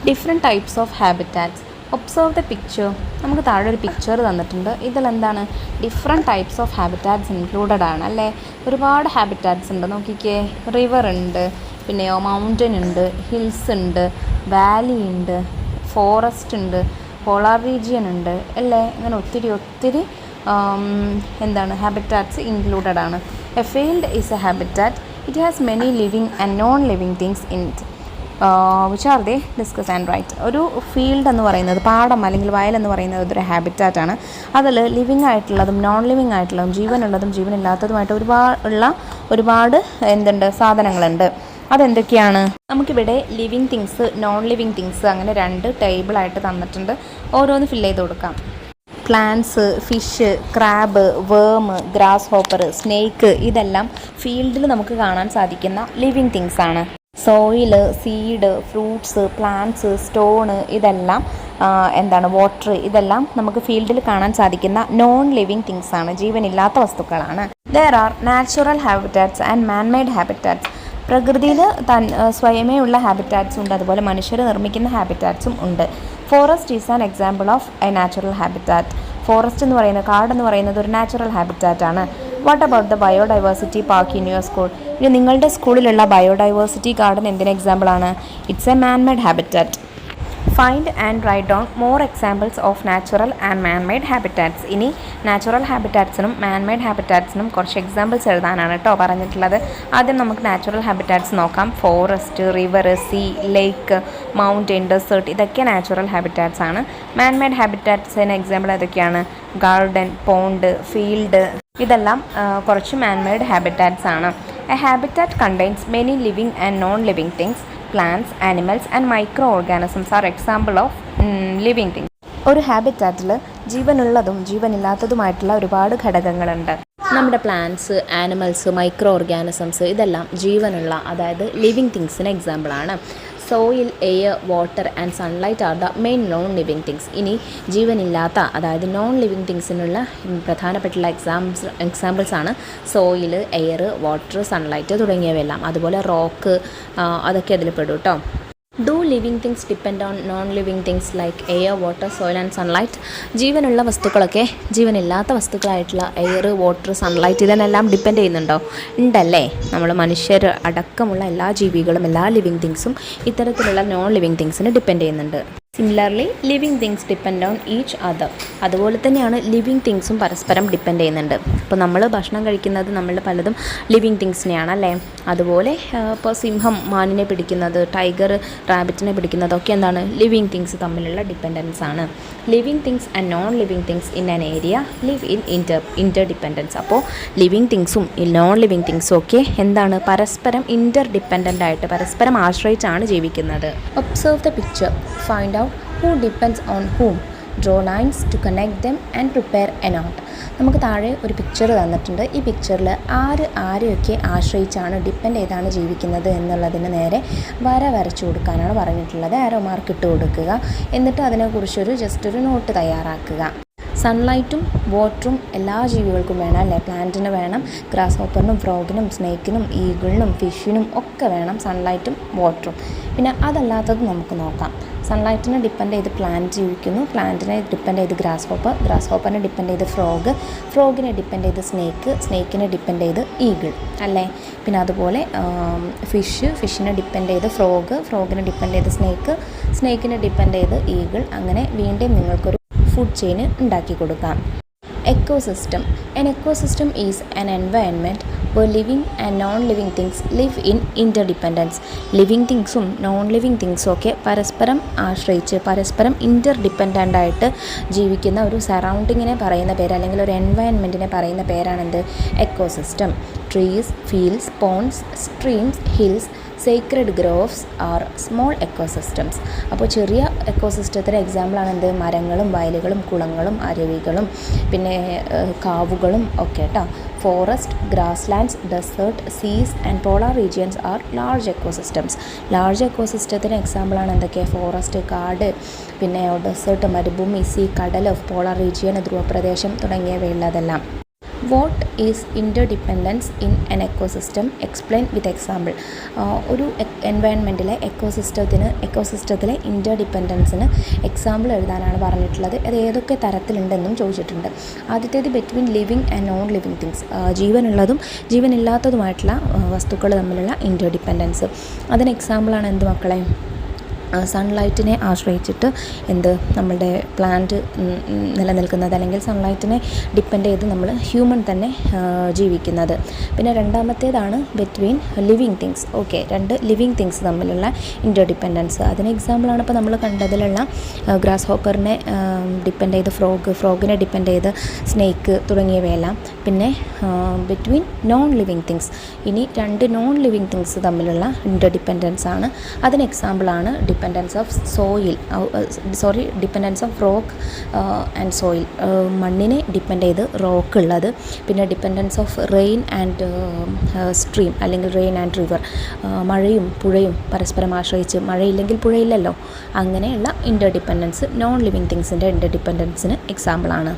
Different types of habitats. Observe the picture. നമുക്ക് താഴെ ഒരു പിക്ചർ തന്നിട്ടുണ്ട്. ഇതിലെന്താണ് different types of habitats included ആണ് അല്ലേ. ഒരുപാട് ഹാബിറ്റാറ്റ്സ് ഉണ്ട്. നോക്കിക്കേ, റിവർ ഉണ്ട്, പിന്നെയോ മൗണ്ടൻ ഉണ്ട്, ഹിൽസ് ഉണ്ട്, വാലി ഉണ്ട്, ഫോറസ്റ്റ് ഉണ്ട്, പോളാർ റീജിയൻ ഉണ്ട് അല്ലേ. അങ്ങനെ ഒത്തിരി എന്താണ് ഹാബിറ്റാറ്റ്സ് ഇൻക്ലൂഡഡ് ആണ്. A field is a habitat. It has many living and non living things in it. Which are they discuss and write. ഒരു ഫീൽഡ് എന്ന് പറയുന്നത്, പാടം അല്ലെങ്കിൽ വയൽ എന്ന് പറയുന്നത് ഒരു ഹാബിറ്റാറ്റാണ്. അതിൽ ലിവിങ് ആയിട്ടുള്ളതും നോൺ ലിവിങ് ആയിട്ടുള്ളതും ജീവനുള്ളതും ജീവനില്ലാത്തതുമായിട്ട് ഒരുപാട് എന്തുണ്ട് സാധനങ്ങളുണ്ട്. അതെന്തൊക്കെയാണ്? നമുക്കിവിടെ living things, non living things അങ്ങനെ 2 ടേബിളായിട്ട് തന്നിട്ടുണ്ട്. ഓരോന്ന് ഫില്ല് ചെയ്ത് കൊടുക്കാം. പ്ലാന്റ്സ്, ഫിഷ്, ക്രാബ്, വേം, ഗ്രാസ് ഹോപ്പർ, സ്നേക്ക് ഇതെല്ലാം ഫീൽഡിൽ നമുക്ക് കാണാൻ സാധിക്കുന്ന ലിവിങ് തിങ്സ് ആണ്. Soil, seed, fruits, plants, stone ഇതെല്ലാം വാട്ടർ ഇതെല്ലാം നമുക്ക് ഫീൽഡിൽ കാണാൻ സാധിക്കുന്ന നോൺ ലിവിങ് തിങ്സ് ആണ്, ജീവനില്ലാത്ത വസ്തുക്കളാണ്. There are natural habitats and manmade habitats. പ്രകൃതിയിൽ സ്വയമേ ഉള്ള ഹാബിറ്റാറ്റ്സും ഉണ്ട്, അതുപോലെ മനുഷ്യർ നിർമ്മിക്കുന്ന ഹാബിറ്റാറ്റ്സും ഉണ്ട്. Forest is an example of a natural habitat. Forest എന്ന് പറയുന്നത്, കാട് എന്ന് പറയുന്നത് ഒരു നാച്ചുറൽ ഹാബിറ്റാറ്റ് ആണ്. What about the biodiversity park in your school? ഇനി നിങ്ങളുടെ സ്കൂളിലുള്ള ബയോഡൈവേഴ്സിറ്റി ഗാർഡൻ എന്തിന് എക്സാമ്പിളാണ്? It's a manmade habitat. Find and write down more examples of natural and manmade habitats. ഇനി നാച്ചുറൽ ഹാബിറ്റാറ്റ്സിനും മാൻമെയ്ഡ് ഹാബിറ്റാറ്റ്സിനും കുറച്ച് എക്സാമ്പിൾസ് എഴുതാനാണ് കേട്ടോ പറഞ്ഞിട്ടുള്ളത്. ആദ്യം നമുക്ക് നാച്ചുറൽ ഹാബിറ്റാറ്റ്സ് നോക്കാം. ഫോറസ്റ്റ്, റിവർ, സീ, ലേക്ക്, മൗണ്ടൻ, ഡെസേർട്ട് ഇതൊക്കെ നാച്ചുറൽ ഹാബിറ്റാറ്റ്സ് ആണ്. മാൻമെയ്ഡ് ഹാബിറ്റാറ്റ്സിന് എക്സാമ്പിൾ ഏതൊക്കെയാണ്? ഗാർഡൻ, പോണ്ട്, ഫീൽഡ് ഇതെല്ലാം കുറച്ച് മാൻമെയ്ഡ് ഹാബിറ്റാറ്റ്സ് ആണ്. A habitat contains many living and non living things. Plants, animals and micro organisms are example of living things. ഒരു ഹാബിറ്റാറ്റിൽ ജീവനുള്ളതും ജീവനില്ലാത്തതുമായിട്ടുള്ള ഒരുപാട് ഘടകങ്ങളുണ്ട്. നമ്മുടെ പ്ലാന്റ്സ്, ആനിമൽസ്, മൈക്രോ ഓർഗാനിസംസ് ഇതെല്ലാം ജീവനുള്ള, അതായത് ലിവിങ് തിങ്സിന് എക്സാമ്പിളാണ്. Soil, air, water and sunlight are the main non living things. ഇനി ജീവനില്ലാത്ത, അതായത് നോൺ ലിവിങ് തിങ്സിനുള്ള പ്രധാനപ്പെട്ടുള്ള എക്സാമ്പിൾസ് ആണ് സോയിൽ, എയർ, വാട്ടർ, സൺലൈറ്റ് തുടങ്ങിയവയെല്ലാം. അതുപോലെ റോക്ക് അതൊക്കെ അതിൽ പെടും കേട്ടോ. Do living things depend on non living things like air, water, soil and sunlight? ജീവനുള്ള വസ്തുക്കളൊക്കെ ജീവനില്ലാത്ത വസ്തുക്കളായിട്ടുള്ള എയർ, വാട്ടർ, സൺലൈറ്റ് ഇതിനെല്ലാം ഡിപ്പെൻഡ് ചെയ്യുന്നുണ്ടോ? ഉണ്ടല്ലേ. നമ്മൾ മനുഷ്യർ അടക്കമുള്ള എല്ലാ ജീവികളും, എല്ലാ ലിവിങ് തിങ്സും ഇത്തരത്തിലുള്ള നോൺ ലിവിങ് തിങ്സിന് ഡിപ്പെൻഡ് ചെയ്യുന്നുണ്ട്. Similarly living things depend on each other. അതുപോലെ തന്നെയാണ് ലിവിങ് തിങ്സും പരസ്പരം ഡിപ്പെൻഡ് ചെയ്യുന്നുണ്ട്. ഇപ്പോൾ നമ്മൾ ഭക്ഷണം കഴിക്കുന്നത് നമ്മൾ പലതും ലിവിങ് തിങ്സിനെയാണ് അല്ലേ. അതുപോലെ ഇപ്പോൾ സിംഹം മാനിനെ പിടിക്കുന്നത്, ടൈഗർ റാബിറ്റിനെ പിടിക്കുന്നതൊക്കെ എന്താണ്? ലിവിങ് തിങ്സ് തമ്മിലുള്ള ഡിപ്പെൻഡൻസ് ആണ്. Living things and non living things in an area live in inter dependence. അപ്പോൾ ലിവിങ് തിങ്സും നോൺ ലിവിങ് തിങ്സും ഒക്കെ എന്താണ്? പരസ്പരം ഇൻ്റർ ഡിപ്പെൻഡൻ്റ് ആയിട്ട്, പരസ്പരം ആശ്രയിച്ചാണ് ജീവിക്കുന്നത്. Observe the picture. Find out who depends on whom. Draw lines to connect them and prepare a note. നമുക്ക് താഴെ ഒരു പിക്ചർ തന്നിട്ടുണ്ട്. ഈ പിക്ചറിൽ ആരെയൊക്കെ ആശ്രയിച്ചാണ്, ഡിപ്പെൻഡ് ചെയ്താണ് ജീവിക്കുന്നത് എന്നുള്ളതിന് നേരെ വരച്ചു കൊടുക്കാനാണ് പറഞ്ഞിട്ടുള്ളത്. ആരോ മാർക്ക് ഇട്ട് കൊടുക്കുക. എന്നിട്ട് അതിനെക്കുറിച്ചൊരു ജസ്റ്റ് ഒരു നോട്ട് തയ്യാറാക്കുക. സൺലൈറ്റും വാട്ടറും എല്ലാ ജീവികൾക്കും വേണം അല്ലേ. പ്ലാന്റിന് വേണം, ഗ്രാസ് ഹോപ്പറിനും, ഫ്രോഗിനും, സ്നേക്കിനും, ഈഗിളിനും, ഫിഷിനും ഒക്കെ വേണം സൺലൈറ്റും വാട്ടറും. പിന്നെ അതല്ലാത്തത് നമുക്ക് നോക്കാം. സൺലൈറ്റിനെ ഡിപ്പെൻഡ് ചെയ്ത് പ്ലാന്റ് ജീവിക്കുന്നു, പ്ലാന്റിനെ ഡിപ്പെൻഡ് ചെയ്ത് ഗ്രാസ് ഹോപ്പറിനെ ഡിപ്പെൻഡ് ചെയ്ത് ഫ്രോഗിനെ ഡിപ്പെൻഡ് ചെയ്ത് സ്നേക്കിനെ ഡിപ്പെൻഡ് ചെയ്ത് ഈഗിൾ അല്ലേ. പിന്നെ അതുപോലെ ഫിഷിനെ ഡിപ്പെൻഡ് ചെയ്ത് ഫ്രോഗിനെ ഡിപ്പെൻഡ് ചെയ്ത് സ്നേക്കിനെ ഡിപ്പെൻഡ് ചെയ്ത് ഈഗിൾ. അങ്ങനെ വീണ്ടും നിങ്ങൾക്കൊരു ഫുഡ് ചെയിൻ ഉണ്ടാക്കി കൊടുക്കാം. Ecosystem. An ecosystem is an environment where living and non-living things live in interdependence. Living തിങ്സും നോൺ ലിവിങ് തിങ്സും ഒക്കെ പരസ്പരം ആശ്രയിച്ച്, പരസ്പരം ഇൻ്റർഡിപ്പെൻഡൻ്റ് ആയിട്ട് ജീവിക്കുന്ന ഒരു സറൗണ്ടിങ്ങിനെ പറയുന്ന പേര്, അല്ലെങ്കിൽ ഒരു എൻവയൺമെൻറ്റിനെ പറയുന്ന പേരാണെന്ത്? Ecosystem. Trees, fields, ponds, streams, hills, sacred groves are small ecosystems. അപ്പോൾ ചെറിയ എക്കോസിസ്റ്റത്തിന് എക്സാമ്പിളാണ് എന്ത്? മരങ്ങളും, വയലുകളും, കുളങ്ങളും, അരുവികളും, പിന്നെ കാവുകളും ഒക്കെ കേട്ടോ. Forest, grasslands, desert, seas and polar regions are large ecosystems. Large എക്കോസിസ്റ്റത്തിന് എക്സാമ്പിളാണ് എന്തൊക്കെ? ഫോറസ്റ്റ്, കാട്, പിന്നെ ഡെസേർട്ട്, മരുഭൂമി, സീ, കടൽ, പോളാർ റീജിയൻ, ധ്രുവപ്രദേശം തുടങ്ങിയവയുള്ളതെല്ലാം. What is interdependence in an ecosystem, explain with example. ഒരു എൻവയൺമെൻറ്റിലെ എക്കോസിസ്റ്റത്തിലെ ഇൻ്റർഡിപ്പെൻഡൻസിന് എക്സാമ്പിൾ എഴുതാനാണ് പറഞ്ഞിട്ടുള്ളത്. അത് ഏതൊക്കെ തരത്തിലുണ്ടെന്നും ചോദിച്ചിട്ടുണ്ട്. ആദ്യത്തേത് between living and non living things, ജീവനുള്ളതും ജീവനില്ലാത്തതുമായിട്ടുള്ള വസ്തുക്കൾ തമ്മിലുള്ള ഇൻ്റർഡിപ്പെൻഡൻസ്. അതിന് എക്സാമ്പിളാണ് എന്ത് മക്കളെ? സൺലൈറ്റിനെ ആശ്രയിച്ചിട്ട് നമ്മളുടെ പ്ലാന്റ് നിലനിൽക്കുന്നത്, അല്ലെങ്കിൽ സൺലൈറ്റിനെ ഡിപ്പെൻഡ് ചെയ്ത് നമ്മൾ ഹ്യൂമൻ തന്നെ ജീവിക്കുന്നത്. പിന്നെ രണ്ടാമത്തേതാണ് ബിറ്റ്വീൻ ലിവിങ് തിങ്സ്. ഓക്കെ, രണ്ട് ലിവിങ് തിങ്സ് തമ്മിലുള്ള ഇൻ്റർഡിപ്പെൻഡൻസ്. അതിന് എക്സാമ്പിളാണ് ഇപ്പോൾ നമ്മൾ കണ്ടതിലുള്ള ഗ്രാസ് ഹോപ്പറിനെ ഡിപ്പെൻഡ് ചെയ്ത് ഫ്രോഗിനെ ഡിപ്പെൻഡ് ചെയ്ത് സ്നേക്ക് തുടങ്ങിയവയെല്ലാം. പിന്നെ ബിറ്റ്വീൻ നോൺ ലിവിങ് തിങ്സ്, ഇനി രണ്ട് നോൺ ലിവിങ് തിങ്സ് തമ്മിലുള്ള ഇൻ്റർഡിപ്പെൻഡൻസ് ആണ്. അതിന് എക്സാമ്പിളാണ് dependence of rock and soil, മണ്ണിനെ ഡിപ്പെൻഡ് ചെയ്ത് റോക്ക് ഉള്ളത്. പിന്നെ dependence of rain and stream, അല്ലെങ്കിൽ റെയിൻ ആൻഡ് റിവർ, മഴയും പുഴയും പരസ്പരം ആശ്രയിച്ച്, മഴയില്ലെങ്കിൽ പുഴയില്ലല്ലോ, അങ്ങനെയുള്ള ഇൻ്റർഡിപ്പെൻഡൻസ് നോൺ ലിവിങ് തിങ്സിൻ്റെ ഇൻ്റർഡിപ്പെൻഡൻസിന് എക്സാമ്പിളാണ്.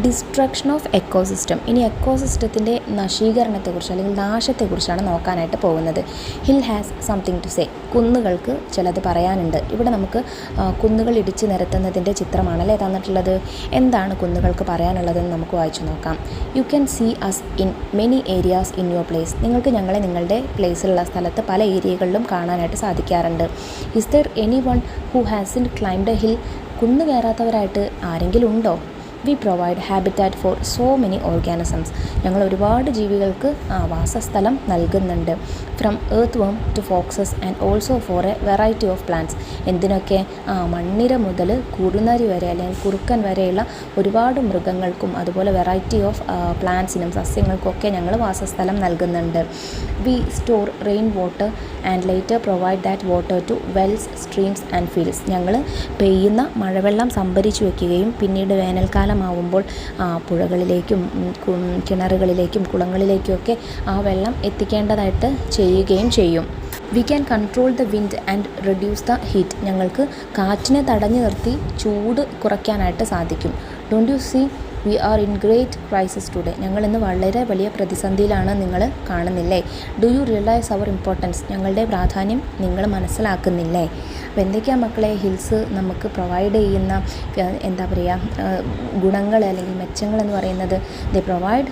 ഡിസ്ട്രക്ഷൻ ഓഫ് എക്കോസിസ്റ്റം, ഇനി എക്കോസിസ്റ്റത്തിൻ്റെ നശീകരണത്തെക്കുറിച്ച് അല്ലെങ്കിൽ നാശത്തെക്കുറിച്ചാണ് നോക്കാനായിട്ട് പോകുന്നത്. Hill has something to say, കുന്നുകൾക്ക് ചിലത് പറയാനുണ്ട്. ഇവിടെ നമുക്ക് കുന്നുകൾ ഇടിച്ച് നിരത്തുന്നതിൻ്റെ ചിത്രമാണല്ലേ തന്നിട്ടുള്ളത്. എന്താണ് കുന്നുകൾക്ക് പറയാനുള്ളതെന്ന് നമുക്ക് വായിച്ചു നോക്കാം. You can see us in many areas in your place, നിങ്ങൾക്ക് ഞങ്ങളെ നിങ്ങളുടെ പ്ലേസിലുള്ള സ്ഥലത്ത് പല ഏരിയകളിലും കാണാനായിട്ട് സാധിക്കാറുണ്ട്. Is there anyone who hasn't climbed a hill, കുന്ന് കയറാത്തവരായിട്ട് ആരെങ്കിലും ഉണ്ടോ? We provide habitat for so many organisms, ഞങ്ങൾ ഒരുപാട് ജീവികൾക്ക് വാസസ്ഥലം നൽകുന്നുണ്ട്. From earthworm to foxes and also for a variety of plants, എന്തിനൊക്കെ? മണ്ണിര മുതൽ കുറുനരി വരെ അല്ലെങ്കിൽ കുറുക്കൻ വരെയുള്ള ഒരുപാട് മൃഗങ്ങൾക്കും അതുപോലെ വെറൈറ്റി ഓഫ് പ്ലാന്റ്സിനും സസ്യങ്ങൾക്കൊക്കെ ഞങ്ങൾ വാസസ്ഥലം നൽകുന്നുണ്ട്. We store rain water and later provide that water to wells, streams and fields, ഞങ്ങൾ പെയ്യുന്ന മഴവെള്ളം സംഭരിച്ചു വയ്ക്കുകയും പിന്നീട് വേനൽക്കാലമാവുമ്പോൾ പുഴകളിലേക്കും കിണറുകളിലേക്കും കുളങ്ങളിലേക്കുമൊക്കെ ആ വെള്ളം എത്തിക്കേണ്ടതായിട്ട് ചെയ്യുകയും ചെയ്യും. We can control the wind and reduce the heat, ഞങ്ങൾക്ക് കാറ്റിനെ തടഞ്ഞു നിർത്തി ചൂട് കുറയ്ക്കാനായിട്ട് സാധിക്കും. Don't you see we are in great crisis today, ഞങ്ങൾ ഇന്ന് വളരെ വലിയ പ്രതിസന്ധിയിലാണ്, നിങ്ങൾ കാണുന്നില്ലേ? Do you realise our importance, ഞങ്ങളുടെ പ്രാധാന്യം നിങ്ങൾ മനസ്സിലാക്കുന്നില്ലേ? അപ്പോൾ എന്തൊക്കെയാണ് മക്കളെ ഹിൽസ് നമുക്ക് പ്രൊവൈഡ് ചെയ്യുന്ന ഗുണങ്ങൾ അല്ലെങ്കിൽ മെച്ചങ്ങൾ എന്ന് പറയുന്നത്? They provide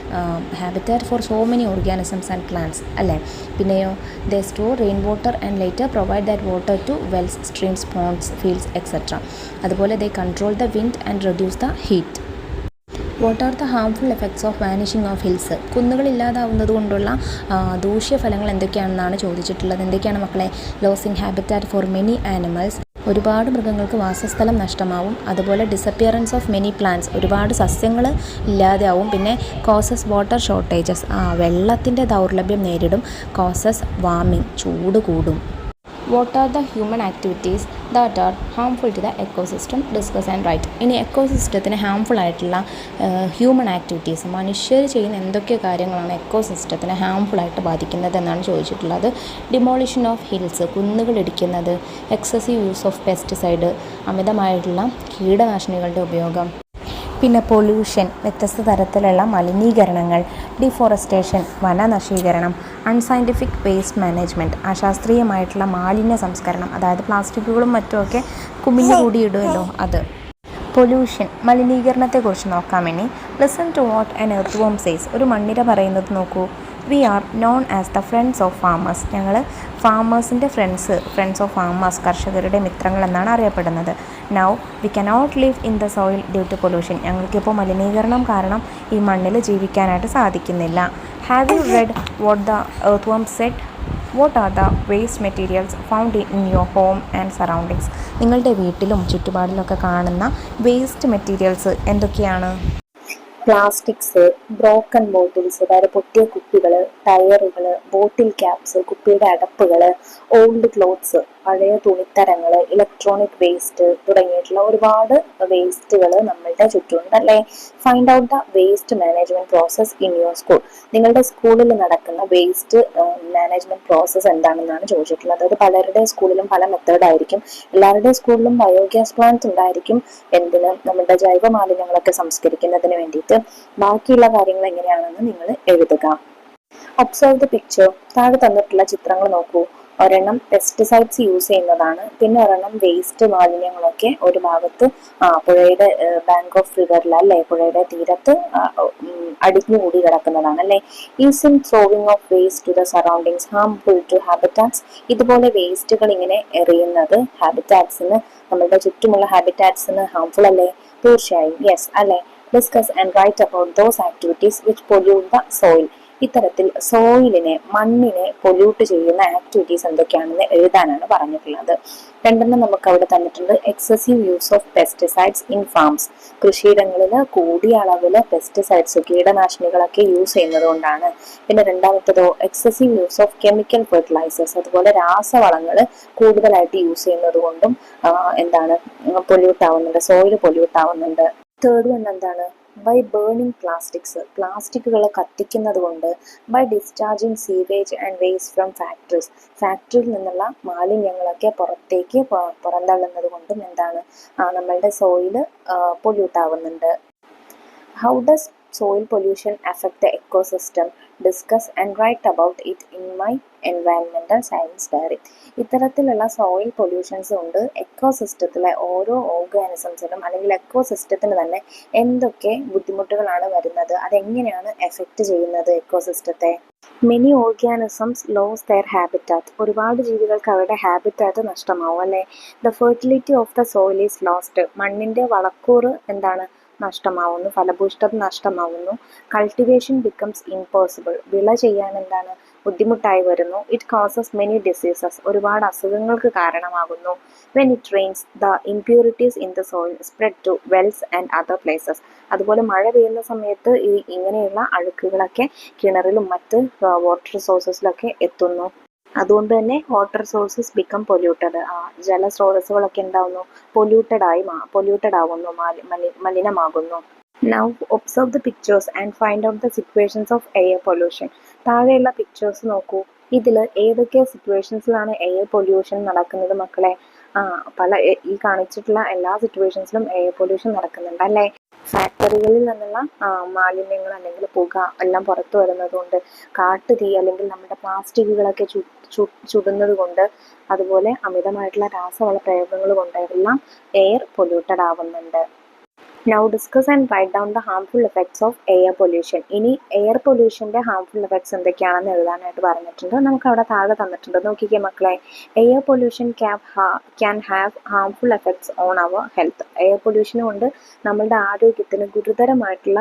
habitat for so many organisms and plants അല്ലേ. പിന്നെയോ they store rain water and later provide that water to wells, streams, ponds, fields etcetera. അതുപോലെ they control the wind and reduce the heat. What are the harmful effects of vanishing of hills, കുന്നുകൾ ഇല്ലാതാവുന്നത് കൊണ്ടുള്ള ദൂഷ്യഫലങ്ങൾ എന്തൊക്കെയാണെന്നാണ് ചോദിച്ചിട്ടുള്ളത്. എന്തൊക്കെയാണ് മക്കളെ? Losing habitat for many animals, ഒരുപാട് മൃഗങ്ങൾക്ക് വാസസ്ഥലം നഷ്ടമാവും. അതുപോലെ ഡിസപ്പിയറൻസ് ഓഫ് മെനി പ്ലാന്റ്സ്, ഒരുപാട് സസ്യങ്ങൾ ഇല്ലാതെയാവും. പിന്നെ കോസസ് വാട്ടർ ഷോർട്ടേജസ്, വെള്ളത്തിൻ്റെ ദൗർലഭ്യം നേരിടും. കോസസ് വാർമിംഗ്, ചൂട് കൂടും. What are the human activities that are harmful to the ecosystem, discuss and write. ഇനി എക്കോസിസ്റ്റത്തിന് ഹാംഫുൾ ആയിട്ടുള്ള ഹ്യൂമൻ ആക്ടിവിറ്റീസ്, മനുഷ്യർ ചെയ്യുന്ന എന്തൊക്കെ കാര്യങ്ങളാണ് എക്കോസിസ്റ്റത്തിന് ഹാംഫുൾ ആയിട്ട് ബാധിക്കുന്നത് എന്നാണ് ചോദിച്ചിട്ടുള്ളത്. ഡിമോളിഷൻ ഓഫ് ഹിൽസ്, കുന്നുകൾ ഇടിക്കുന്നത്. എക്സസീവ് യൂസ് ഓഫ് പെസ്റ്റിസൈഡ്, അമിതമായിട്ടുള്ള കീടനാശിനികളുടെ ഉപയോഗം. പിന്നെ പൊല്യൂഷൻ, വ്യത്യസ്ത തരത്തിലുള്ള മലിനീകരണങ്ങൾ. ഡിഫോറസ്റ്റേഷൻ, വനനശീകരണം. അൺസയൻറ്റിഫിക് വേസ്റ്റ് മാനേജ്മെൻറ്റ്, അശാസ്ത്രീയമായിട്ടുള്ള മാലിന്യ സംസ്കരണം, അതായത് പ്ലാസ്റ്റിക്കുകളും മറ്റുമൊക്കെ കുമിഞ്ഞു കൂടിയിടുമല്ലോ അത്. പൊല്യൂഷൻ, മലിനീകരണത്തെക്കുറിച്ച് നോക്കാം. ഇനി listen to what an earthworm says, ഒരു മണ്ണിര പറയുന്നത് നോക്കൂ. We are known as the friends of farmers, ഞങ്ങൾ ഫാമേഴ്സിൻ്റെ ഫ്രണ്ട്സ് ഓഫ് ഫാമേഴ്സ്, കർഷകരുടെ മിത്രങ്ങൾ എന്നാണ് അറിയപ്പെടുന്നത്. Now we cannot live in the soil due to pollution, ഞങ്ങൾക്കിപ്പോൾ മലിനീകരണം കാരണം ഈ മണ്ണിൽ ജീവിക്കാനായിട്ട് സാധിക്കുന്നില്ല. Have you read what the earthworm said? What are the waste materials found in your home and surroundings, നിങ്ങളുടെ വീട്ടിലും ചുറ്റുപാടിലൊക്കെ കാണുന്ന വേസ്റ്റ് മെറ്റീരിയൽസ് എന്തൊക്കെയാണ്? പ്ലാസ്റ്റിക്സ്, ബ്രോക്കൺ ബോട്ടിൽസ്, അതായത് പൊട്ടിയ കുപ്പികൾ, ടയറുകൾ, ബോട്ടിൽ ക്യാപ്സ്, കുപ്പിയുടെ അടപ്പുകൾ, ഓൾഡ് ക്ലോത്ത്സ്, പഴയ തുണിത്തരങ്ങൾ, ഇലക്ട്രോണിക് വേസ്റ്റ് തുടങ്ങിയിട്ടുള്ള ഒരുപാട് വേസ്റ്റുകൾ നമ്മളുടെ ചുറ്റുമുണ്ട് അല്ലേ. Find out the waste management process in your school, നിങ്ങളുടെ സ്കൂളിൽ നടക്കുന്ന വേസ്റ്റ് മാനേജ്മെന്റ് പ്രോസസ്സ് എന്താണെന്നാണ് ചോദിച്ചിട്ടുള്ളത്. അത് പലരുടെ സ്കൂളിലും പല മെത്തേഡായിരിക്കും. എല്ലാവരുടെ സ്കൂളിലും ബയോഗ്യാസ് പ്ലാന്റ് ഉണ്ടായിരിക്കും. എന്തിന്? നമ്മുടെ ജൈവ മാലിന്യങ്ങളൊക്കെ സംസ്കരിക്കുന്നതിന് വേണ്ടിയിട്ട്. എന്നിട്ട് ബാക്കിയുള്ള കാര്യങ്ങൾ എങ്ങനെയാണെന്ന് നിങ്ങൾ എഴുതുക. Observe the picture. താഴെ തന്നിട്ടുള്ള ചിത്രങ്ങൾ നോക്കൂ. ഒരെണ്ണം പെസ്റ്റിസൈഡ്സ് യൂസ് ചെയ്യുന്നതാണ്, പിന്നെ ഒരെണ്ണം വേസ്റ്റ് മാലിന്യങ്ങളൊക്കെ ഒരു ഭാഗത്ത് പുഴയുടെ ബാങ്ക് ഓഫ് റിവറിൽ അല്ലെ, പുഴയുടെ തീരത്ത് അടിഞ്ഞുകൂടി കിടക്കുന്നതാണ് അല്ലെ. Is in throwing of waste to the surroundings harmful to habitats. ഇതുപോലെ വേസ്റ്റുകൾ ഇങ്ങനെ എറിയുന്നത് ഹാബിറ്റാറ്റ്സിന്, നമ്മളുടെ ചുറ്റുമുള്ള ഹാബിറ്റാറ്റ്സിന് ഹാംഫുൾ അല്ലേ? തീർച്ചയായും യെസ് അല്ലെ. Discuss and write about those activities which pollute the soil. ഇത്തരത്തിൽ സോയിലിനെ, മണ്ണിനെ പൊല്യൂട്ട് ചെയ്യുന്ന ആക്ടിവിറ്റീസ് എന്തൊക്കെയാണെന്ന് എഴുതാനാണ് പറഞ്ഞിട്ടുള്ളത്. രണ്ടെണ്ണം നമുക്ക് അവിടെ തന്നിട്ടുണ്ട്. Excessive use of pesticides in farms. കൃഷിയിടങ്ങളിൽ കൂടിയ അളവിൽ പെസ്റ്റിസൈഡ്സ്, കീടനാശിനികളൊക്കെ യൂസ് ചെയ്യുന്നത് കൊണ്ടാണ്. പിന്നെ രണ്ടാമത്തതോ excessive use of chemical fertilisers. അതുപോലെ രാസവളങ്ങൾ കൂടുതലായിട്ട് യൂസ് ചെയ്യുന്നത് കൊണ്ടും എന്താണ് പൊല്യൂട്ട് ആവുന്നുണ്ട്, സോയിൽ പൊല്യൂട്ട് ആവുന്നുണ്ട്. തേർഡ് വൺ എന്താണ്? By burning plastics. പ്ലാസ്റ്റിക്കുകൾ കത്തിക്കുന്നത് കൊണ്ട്. By discharging sewage and waste from factories. ഫാക്ടറിയിൽ നിന്നുള്ള മാലിന്യങ്ങളൊക്കെ പുറത്തേക്ക് പുറന്തള്ളുന്നത് കൊണ്ടും എന്താണ് നമ്മളുടെ സോയിൽ പൊല്യൂട്ട് ആവുന്നുണ്ട്. How does soil pollution affect the ecosystem? Discuss and write about it in my environmental science diary. ഇത്തരത്തിലുള്ള സോയിൽ പൊല്യൂഷൻസ് കൊണ്ട് എക്കോസിസ്റ്റത്തിലെ ഓരോ ഓർഗാനിസംസിനും അല്ലെങ്കിൽ എക്കോസിസ്റ്റത്തിന് തന്നെ എന്തൊക്കെ ബുദ്ധിമുട്ടുകളാണ് വരുന്നത്, അതെങ്ങനെയാണ് എഫക്റ്റ് ചെയ്യുന്നത് എക്കോസിസ്റ്റത്തെ. Many organisms lose their habitat. ഒരുപാട് ജീവികൾക്ക് അവരുടെ ഹാബിറ്റാറ്റ് നഷ്ടമാവും അല്ലെ. The fertility of the soil is lost. മണ്ണിന്റെ വളക്കൂറ് എന്താണ്? നഷ്ടമാവുന്നു, ഫലഭൂഷ്ഠത നഷ്ടമാവുന്നു. Cultivation becomes impossible. വിള ചെയ്യാൻ എന്താണ്? ബുദ്ധിമുട്ടായി വരുന്നു. It causes many diseases. ഒരുപാട് അസുഖങ്ങൾക്ക് കാരണമാകുന്നു. When it rains the impurities in the soil spread to wells and other places. അതുപോലെ മഴ പെയ്യുന്ന സമയത്ത് ഇങ്ങനെയുള്ള അഴുക്കുകളൊക്കെ കിണറിലും മറ്റ് വാട്ടർ സോഴ്സസിലൊക്കെ എത്തുന്നു. അതുകൊണ്ട് തന്നെ വാട്ടർ സോഴ്സസ് ബിക്കം പൊല്യൂട്ടഡ്. ജലസ്രോതസ്സുകളൊക്കെ എന്താവുന്നു? പൊല്യൂട്ടഡ് ആവുന്നു, മലിനമാകുന്നു. Now observe the pictures and find out the situations of air pollution. താഴെയുള്ള പിക്ചേഴ്സ് നോക്കൂ. ഇതിൽ ഏതൊക്കെ സിറ്റുവേഷൻസിലാണ് എയർ പൊല്യൂഷൻ നടക്കുന്നത് മക്കളെ? ഈ കാണിച്ചിട്ടുള്ള എല്ലാ സിറ്റുവേഷൻസിലും എയർ പൊല്യൂഷൻ നടക്കുന്നുണ്ട് അല്ലേ. ഫാക്ടറികളിൽ നിന്നുള്ള മാലിന്യങ്ങൾ അല്ലെങ്കിൽ പുക എല്ലാം പുറത്തു വരുന്നത് കൊണ്ട്, കാട്ടുതീ അല്ലെങ്കിൽ നമ്മുടെ പ്ലാസ്റ്റിക്കുകളൊക്കെ ചുടുന്നത് കൊണ്ട്, അതുപോലെ അമിതമായിട്ടുള്ള രാസവള പ്രയോഗങ്ങൾ കൊണ്ട് എല്ലാം എയർ പൊല്യൂട്ടഡ് ആവുന്നുണ്ട്. Now discuss and write down the harmful effects of air pollution. ഇനി എയർ പൊല്യൂഷന്റെ ഹാംഫുൾ എഫക്ട്സ് എന്തൊക്കെയാണെന്ന് എഴുതാനായിട്ട് പറഞ്ഞിട്ടുണ്ട്. നമുക്ക് അവിടെ താഴെ തന്നിട്ടുണ്ട്, നോക്കിക്കേ മക്കളെ. Air pollution can have harmful effects on our health. Air pollution കൊണ്ട് നമ്മളുടെ ആരോഗ്യത്തിന് ഗുരുതരമായിട്ടുള്ള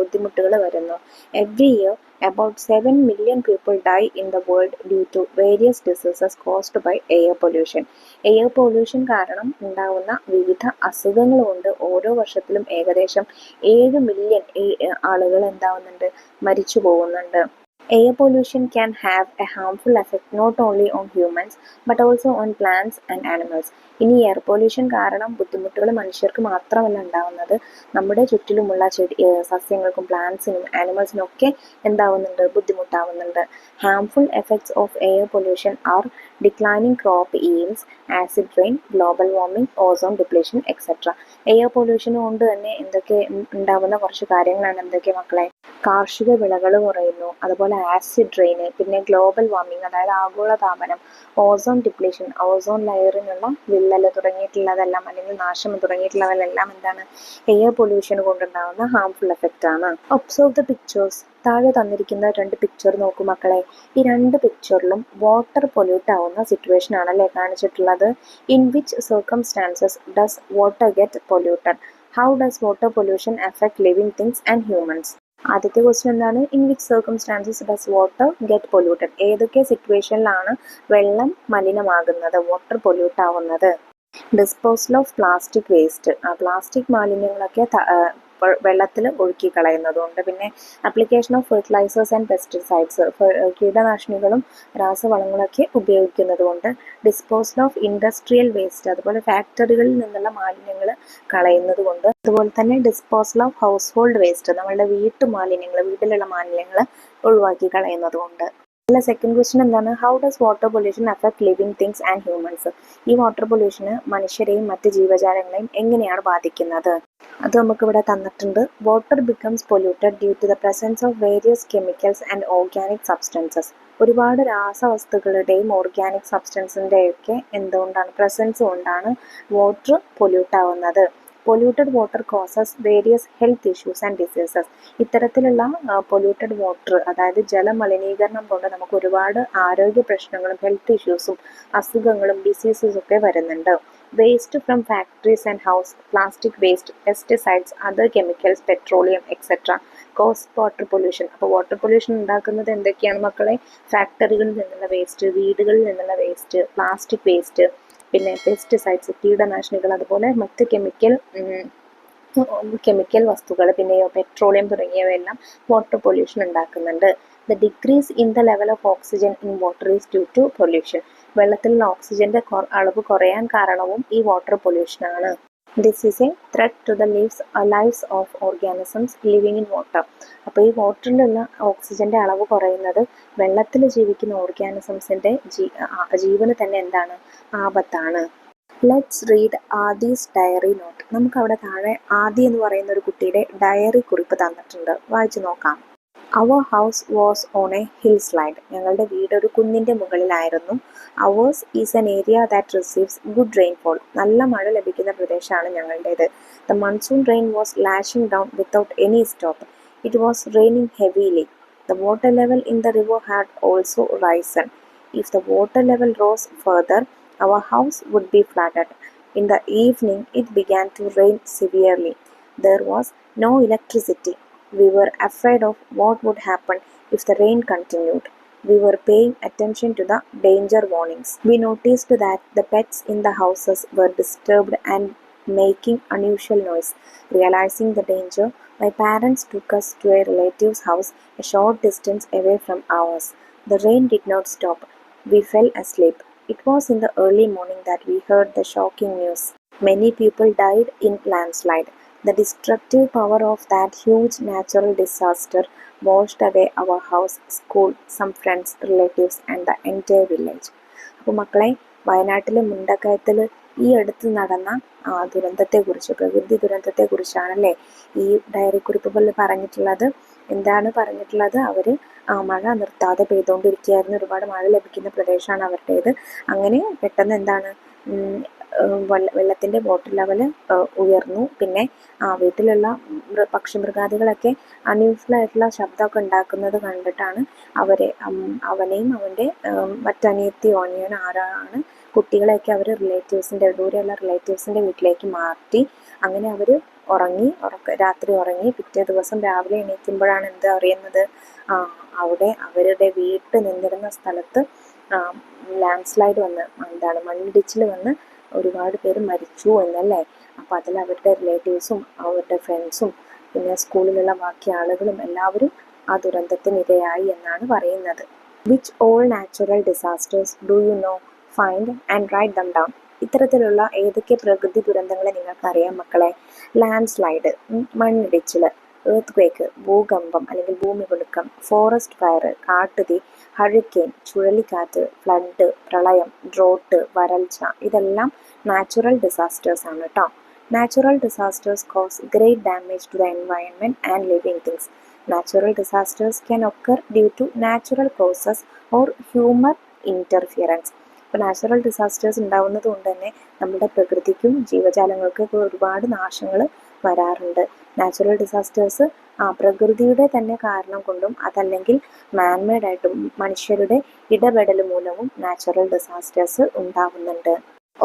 ബുദ്ധിമുട്ടുകൾ വരുന്നു. Every year about 7 million people die in the world due to various diseases caused by air pollution. Air pollution കാരണം ഉണ്ടാകുന്ന വിവിധ അസുഖങ്ങൾ കൊണ്ട് ഓരോ വർഷത്തിലും ഏകദേശം 7 മില്യൺ ആളുകൾ എന്താവുന്നുണ്ട്? മരിച്ചു പോകുന്നുണ്ട്. Air pollution can have a harmful effect not only on humans but also on plants and animals. ഇനി എയർ പൊല്യൂഷൻ കാരണം ബുദ്ധിമുട്ടുകൾ മനുഷ്യർക്ക് മാത്രമല്ല ഉണ്ടാവുന്നത്, നമ്മുടെ ചുറ്റിലുമുള്ള സസ്യങ്ങൾക്കും പ്ലാന്റ്സിനും ആനിമൽസിനും ഒക്കെ എന്താവുന്നുണ്ട്? ബുദ്ധിമുട്ടാവുന്നുണ്ട്. Harmful effects of air pollution are declining crop yields, acid rain, global warming, ozone depletion etcetera. Air pollution കൊണ്ട് തന്നെ എന്തൊക്കെ ഉണ്ടാവുന്ന കുറച്ച് കാര്യങ്ങളാണ് എന്തൊക്കെ മക്കളെ? കാർഷിക വിളകൾ കുറയുന്നു, അതുപോലെ ആസിഡ് റെയിൻ, പിന്നെ ഗ്ലോബൽ വാർമിംഗ് അതായത് ആഗോളതാപനം, ഓസോൺ ഡിപ്ലീഷൻ, ഓസോൺ ലെയറിനുള്ള വിള്ളൽ തുടങ്ങിയിട്ടുള്ളതെല്ലാം അല്ലെങ്കിൽ നാശം തുടങ്ങിയിട്ടുള്ളതെല്ലാം എന്താണ്? എയർ പൊല്യൂഷൻ കൊണ്ടുണ്ടാകുന്ന ഹാംഫുൾ എഫക്റ്റ് ആണ്. Observe the pictures. താഴെ തന്നിരിക്കുന്ന 2 പിക്ചർ നോക്കൂ മക്കളെ. ഈ 2 പിക്ചറിലും വാട്ടർ പൊല്യൂട്ട് ആവുന്ന സിറ്റുവേഷൻ ആണല്ലേ കാണിച്ചിട്ടുള്ളത്. In which circumstances does water get polluted? How does water pollution affect living things and humans? ആദ്യത്തെ ക്വസ്റ്റ്യൻ എന്താണ്? In which circumstances does water get polluted? ഏതൊക്കെ സിറ്റുവേഷനിലാണ് വെള്ളം മലിനമാകുന്നത്, വാട്ടർ പൊല്യൂട്ട് ആവുന്നത്? Disposal of plastic waste. Plastic മാലിന്യങ്ങളൊക്കെ വെള്ളത്തിൽ ഒഴുക്കി കളയുന്നതുകൊണ്ട്. പിന്നെ application of fertilisers and pesticides, കീടനാശിനികളും രാസവളങ്ങളൊക്കെ ഉപയോഗിക്കുന്നത് കൊണ്ട്. ഡിസ്പോസൽ ഓഫ് ഇൻഡസ്ട്രിയൽ വേസ്റ്റ്, അതുപോലെ ഫാക്ടറികളിൽ നിന്നുള്ള മാലിന്യങ്ങൾ കളയുന്നത് കൊണ്ട്. അതുപോലെ തന്നെ disposal of household waste, നമ്മളുടെ വീട്ടിലുള്ള മാലിന്യങ്ങൾ ഒഴിവാക്കി കളയുന്നത് കൊണ്ട്. അല്ല, സെക്കൻഡ് ക്വസ്റ്റ്യൻ എന്താണ്? How does water pollution affect living things and humans? ഈ വാട്ടർ പൊല്യൂഷന് മനുഷ്യരെയും മറ്റ് ജീവജാലങ്ങളെയും എങ്ങനെയാണ് ബാധിക്കുന്നത്? അത് നമുക്കിവിടെ തന്നിട്ടുണ്ട്. Water becomes polluted due to the presence of various chemicals and organic substances. ഒരുപാട് രാസവസ്തുക്കളുടെയും ഓർഗാനിക് സബ്സ്റ്റൻസിൻ്റെയൊക്കെ എന്തുകൊണ്ടാണ് പ്രസൻസ് കൊണ്ടാണ് വാട്ടർ പൊല്യൂട്ട് ആവുന്നത്. Polluted water causes various health issues and diseases. ഇത്തരത്തിലുള്ള പൊല്യൂട്ടഡ് വാട്ടർ, അതായത് ജലമലിനീകരണം കൊണ്ട് നമുക്ക് ഒരുപാട് ആരോഗ്യ പ്രശ്നങ്ങളും ഹെൽത്ത് ഇഷ്യൂസും അസുഖങ്ങളും ഡിസീസസും ഒക്കെ വരുന്നുണ്ട്. Waste from factories and house, plastic waste, pesticides, other chemicals, petroleum etcetera cause water pollution. അപ്പോൾ വാട്ടർ പൊല്യൂഷൻ ഉണ്ടാക്കുന്നത് എന്തൊക്കെയാണ് മക്കളെ? ഫാക്ടറികളിൽ നിന്നുള്ള വേസ്റ്റ്, വീടുകളിൽ നിന്നുള്ള വേസ്റ്റ്, പ്ലാസ്റ്റിക് വേസ്റ്റ്, പിന്നെ പെസ്റ്റിസൈഡ്സ് കീടനാശിനികൾ, അതുപോലെ മറ്റ് കെമിക്കൽ വസ്തുക്കൾ, പിന്നെയോ പെട്രോളിയം തുടങ്ങിയവയെല്ലാം വാട്ടർ പൊല്യൂഷൻ ഉണ്ടാക്കുന്നുണ്ട്. The decrease in the level of oxygen in water is due to pollution. വെള്ളത്തിലുള്ള ഓക്സിജന്റെ അളവ് കുറയാൻ കാരണവും ഈ വാട്ടർ പൊല്യൂഷനാണ്. This is A threat to the lives of organisms living in water. അപ്പോൾ ഈ വാട്ടറിലുള്ള ഓക്സിജന്റെ അളവ് കുറയുന്നത് വെള്ളത്തിൽ ജീവിക്കുന്ന ഓർഗാനിസംസിന്റെ ജീവന് തന്നെ എന്താണ്? ആപത്താണ്. Let's read Aadi's diary note. നമുക്കവിടെ താഴെ ആദി എന്ന് പറയുന്ന ഒരു കുട്ടിയുടെ ഡയറി കുറിപ്പ് തന്നിട്ടുണ്ട്, വായിച്ചു നോക്കാം. Our house was on a hill slide. ഞങ്ങളുടെ വീട് ഒരു കുന്നിൻ്റെ മുകളിലായിരുന്നു. Ours is an area that receives good rainfall. നല്ല മഴ ലഭിക്കുന്ന പ്രദേശമാണ് ഞങ്ങളുടേത്. The monsoon rain was lashing down without any stop. It was raining heavily. The water level in the river had also risen. If the water level rose further, our house would be flooded. In the evening, it began to rain severely. There was no electricity. We were afraid of what would happen if the rain continued. We were paying attention to the danger warnings. We noticed that the pets in the houses were disturbed and making unusual noise. Realizing the danger, my parents took us to a relative's house a short distance away from ours. The rain did not stop. We fell asleep. It was in the early morning that we heard the shocking news. Many people died in landslide. The destructive power of that huge natural disaster washed away our house, school, some friends, relatives, and the entire village. അപ്പോൾ മക്കളെ, വയനാട്ടിലെ മുണ്ടക്കയത്തിൽ ഈ അടുത്ത് നടന്ന ദുരന്തത്തെക്കുറിച്ച്, പ്രകൃതി ദുരന്തത്തെക്കുറിച്ചാണല്ലേ ഈ diary കുറിപ്പുകളിൽ പറഞ്ഞിട്ടുള്ളത്. എന്താണ് പറഞ്ഞിട്ടുള്ളത്? അവർ മഴ നിർത്താതെ പെയ്തുകൊണ്ടിരിക്കുകയായിരുന്നു. ഒരുപാട് മഴ ലഭിക്കുന്ന പ്രദേശമാണ് അവരുടേത്. അങ്ങനെ പെട്ടെന്ന് എന്താണ്, വെള്ളത്തിൻ്റെ വാട്ടർ ലെവൽ ഉയർന്നു. പിന്നെ വീട്ടിലുള്ള പക്ഷിമൃഗാദികളൊക്കെ അൺയൂഷ്വലായിട്ടുള്ള ശബ്ദമൊക്കെ ഉണ്ടാക്കുന്നത് കണ്ടിട്ടാണ് അവനെയും അവൻ്റെ മറ്റനിയത്തി ഓനിയൻ ആരാണ് കുട്ടികളെയൊക്കെ അവർ ദൂരെയുള്ള റിലേറ്റീവ്സിൻ്റെ വീട്ടിലേക്ക് മാറ്റി. അങ്ങനെ അവർ രാത്രി ഉറങ്ങി. പിറ്റേ ദിവസം രാവിലെ എണീക്കുമ്പോഴാണ് എന്താ അറിയുന്നത്? അവിടെ അവരുടെ വീട്ട് നിന്നിരുന്ന സ്ഥലത്ത് ലാൻഡ് സ്ലൈഡ് വന്ന്, മണ്ണിടിച്ചിൽ വന്ന് ഒരുപാട് പേര് മരിച്ചു എന്നല്ലേ. അപ്പോൾ അതിൽ അവരുടെ റിലേറ്റീവ്സും അവരുടെ ഫ്രണ്ട്സും പിന്നെ സ്കൂളിലുള്ള ബാക്കി ആളുകളും എല്ലാവരും ആ ദുരന്തത്തിനിരയായി എന്നാണ് പറയുന്നത്. Which all natural disasters do you know? Find and write them down. ഇത്തരത്തിലുള്ള ഏതൊക്കെ പ്രകൃതി ദുരന്തങ്ങളെ നിങ്ങൾക്കറിയാം മക്കളെ? ലാൻഡ് സ്ലൈഡ്, മണ്ണിടിച്ചിൽ, എർത്ത് ക്വേക്ക്, ഭൂകമ്പം അല്ലെങ്കിൽ ഭൂമികുലുക്കം, ഫോറസ്റ്റ് ഫയർ, കാട്ടുതീ, ഹറിക്കെയിൻ, ചുഴലിക്കാറ്റ്, ഫ്ലഡ്, പ്രളയം, ഡ്രോട്ട്, വരൾച്ച, ഇതെല്ലാം നാച്ചുറൽ ഡിസാസ്റ്റേഴ്സ് ആണ് കേട്ടോ. Natural disasters cause great damage to the environment and living things. Natural disasters can occur due to natural causes or human interference. ഇപ്പോൾ നാച്ചുറൽ ഡിസാസ്റ്റേഴ്സ് ഉണ്ടാവുന്നത് കൊണ്ട് തന്നെ നമ്മുടെ പ്രകൃതിക്കും ജീവജാലങ്ങൾക്കും ഒരുപാട് നാശങ്ങൾ വരാറുണ്ട്. നാച്ചുറൽ ഡിസാസ്റ്റേഴ്സ് പ്രകൃതിയുടെ തന്നെ കാരണം കൊണ്ടും അതല്ലെങ്കിൽ മാൻമെയ്ഡായിട്ടും മനുഷ്യരുടെ ഇടപെടൽ മൂലവും നാച്ചുറൽ ഡിസാസ്റ്റേഴ്സ് ഉണ്ടാവുന്നുണ്ട്.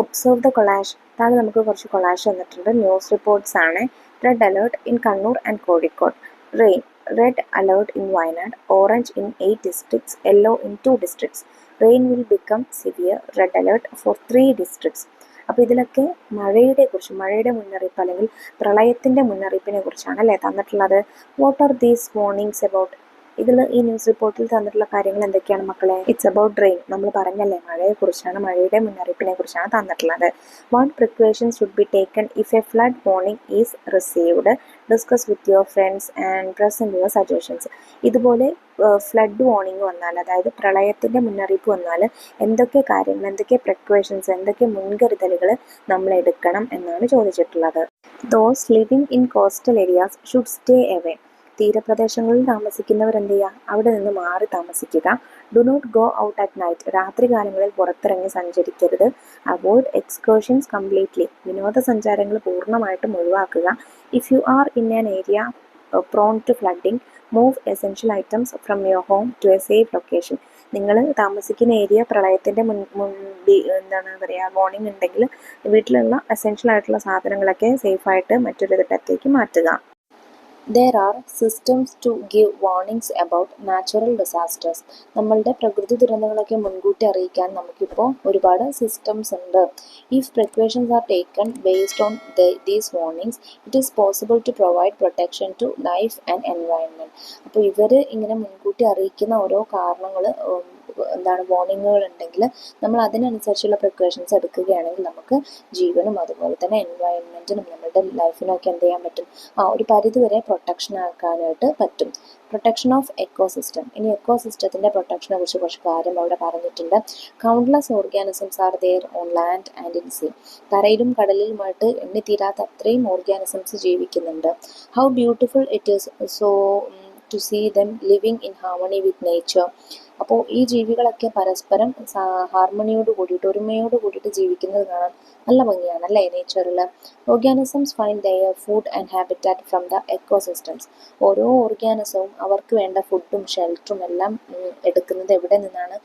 Observe the collage. താഴെ നമുക്ക് കുറച്ച് കൊളാഷ് വന്നിട്ടുണ്ട്. ന്യൂസ് റിപ്പോർട്ട്സ് ആണ്. Red alert in Kannur and Kozhikode. Rain. Red alert in Wayanad. Orange in 8 districts. Yellow in 2 districts. Rain will become severe. Red alert for 3 districts. അപ്പോൾ ഇതിലൊക്കെ മഴയുടെ മുന്നറിയിപ്പ് അല്ലെങ്കിൽ പ്രളയത്തിൻ്റെ മുന്നറിയിപ്പിനെ കുറിച്ചാണ് അല്ലേ തന്നിട്ടുള്ളത്. What are these warnings about? ഇതിൽ ഈ ന്യൂസ് റിപ്പോർട്ടിൽ തന്നിട്ടുള്ള കാര്യങ്ങൾ എന്തൊക്കെയാണ് മക്കളെ? It's about rain. നമ്മൾ പറഞ്ഞല്ലേ മഴയെക്കുറിച്ചാണ്, മഴയുടെ മുന്നറിയിപ്പിനെ കുറിച്ചാണ് തന്നിട്ടുള്ളത്. What precautions should be taken if A flood warning is received? Discuss with your friends and present your suggestions. ഇതുപോലെ ഫ്ലഡ് വാർണിംഗ് വന്നാൽ, അതായത് പ്രളയത്തിൻ്റെ മുന്നറിയിപ്പ് വന്നാൽ എന്തൊക്കെ കാര്യങ്ങൾ, എന്തൊക്കെ പ്രിക്കോഷൻസ്, എന്തൊക്കെ മുൻകരുതലുകൾ നമ്മൾ എടുക്കണം എന്നാണ് ചോദിച്ചിട്ടുള്ളത്. Those living in coastal areas should stay away. തീരപ്രദേശങ്ങളിൽ താമസിക്കുന്നവർ എന്ത് ചെയ്യുക? അവിടെ നിന്ന് മാറി താമസിക്കുക. Do not go out at night. രാത്രി കാലങ്ങളിൽ പുറത്തിറങ്ങി സഞ്ചരിക്കരുത്. Avoid excursions completely. വിനോദസഞ്ചാരങ്ങൾ പൂർണ്ണമായിട്ടും ഒഴിവാക്കുക. If you are in an area prone to flooding, move essential items from your home to a safe location. നിങ്ങൾ താമസിക്കുന്ന ഏരിയ പ്രളയത്തിൻ്റെ എന്താണ് പറയുക, വാർണിംഗ് ഉണ്ടെങ്കിൽ വീട്ടിലുള്ള എസെൻഷ്യൽ ആയിട്ടുള്ള സാധനങ്ങളൊക്കെ സേഫായിട്ട് മറ്റൊരിടത്തേക്ക് മാറ്റുക. There are systems to give warnings about natural disasters. നമ്മളുടെ പ്രകൃതി ദുരന്തങ്ങളൊക്കെ മുൻകൂട്ടി അറിയിക്കാൻ നമുക്കിപ്പോൾ ഒരുപാട് സിസ്റ്റംസ് ഉണ്ട്. If precautions are taken based on these warnings, it is possible to provide protection to life and environment. അപ്പോൾ ഇവർ ഇങ്ങനെ മുൻകൂട്ടി അറിയിക്കുന്ന ഓരോ കാരണങ്ങൾ വാർണിങ്ങുകൾ ഉണ്ടെങ്കിൽ നമ്മൾ അതിനനുസരിച്ചുള്ള പ്രിക്കോഷൻസ് എടുക്കുകയാണെങ്കിൽ നമുക്ക് ജീവനും അതുപോലെ തന്നെ എൻവയൺമെൻറ്റിനും നമ്മുടെ ലൈഫിനൊക്കെ എന്ത് ചെയ്യാൻ പറ്റും? ഒരു പരിധിവരെ പ്രൊട്ടക്ഷൻ ആക്കാനായിട്ട് പറ്റും. Protection of ecosystem. ഇനി എക്കോസിസ്റ്റത്തിൻ്റെ പ്രൊട്ടക്ഷനെ കുറിച്ച് കുറച്ച് കാര്യം അവിടെ പറഞ്ഞിട്ടുണ്ട്. Countless organisms are there on land and in sea. കരയിലും കടലിലുമായിട്ട് എണ്ണിത്തീരാത്ത അത്രയും ഓർഗാനിസംസ് ജീവിക്കുന്നുണ്ട്. How beautiful it is so to see them living in harmony with nature. അപ്പോൾ ഈ ജീവികളൊക്കെ പരസ്പരം ഹാർമണിയോട് കൂടിയിട്ട്, ഒരുമയോട് കൂടിയിട്ട് ജീവിക്കുന്നത് കാണാൻ നല്ല ഭംഗിയാണ് അല്ലേ നേച്ചറിൽ. Organisms find their food and habitat from the ecosystems. ഓരോ ഓർഗാനിസവും അവർക്ക് വേണ്ട ഫുഡും ഷെൽട്ടറും എല്ലാം എടുക്കുന്നത് എവിടെ നിന്നാണ്?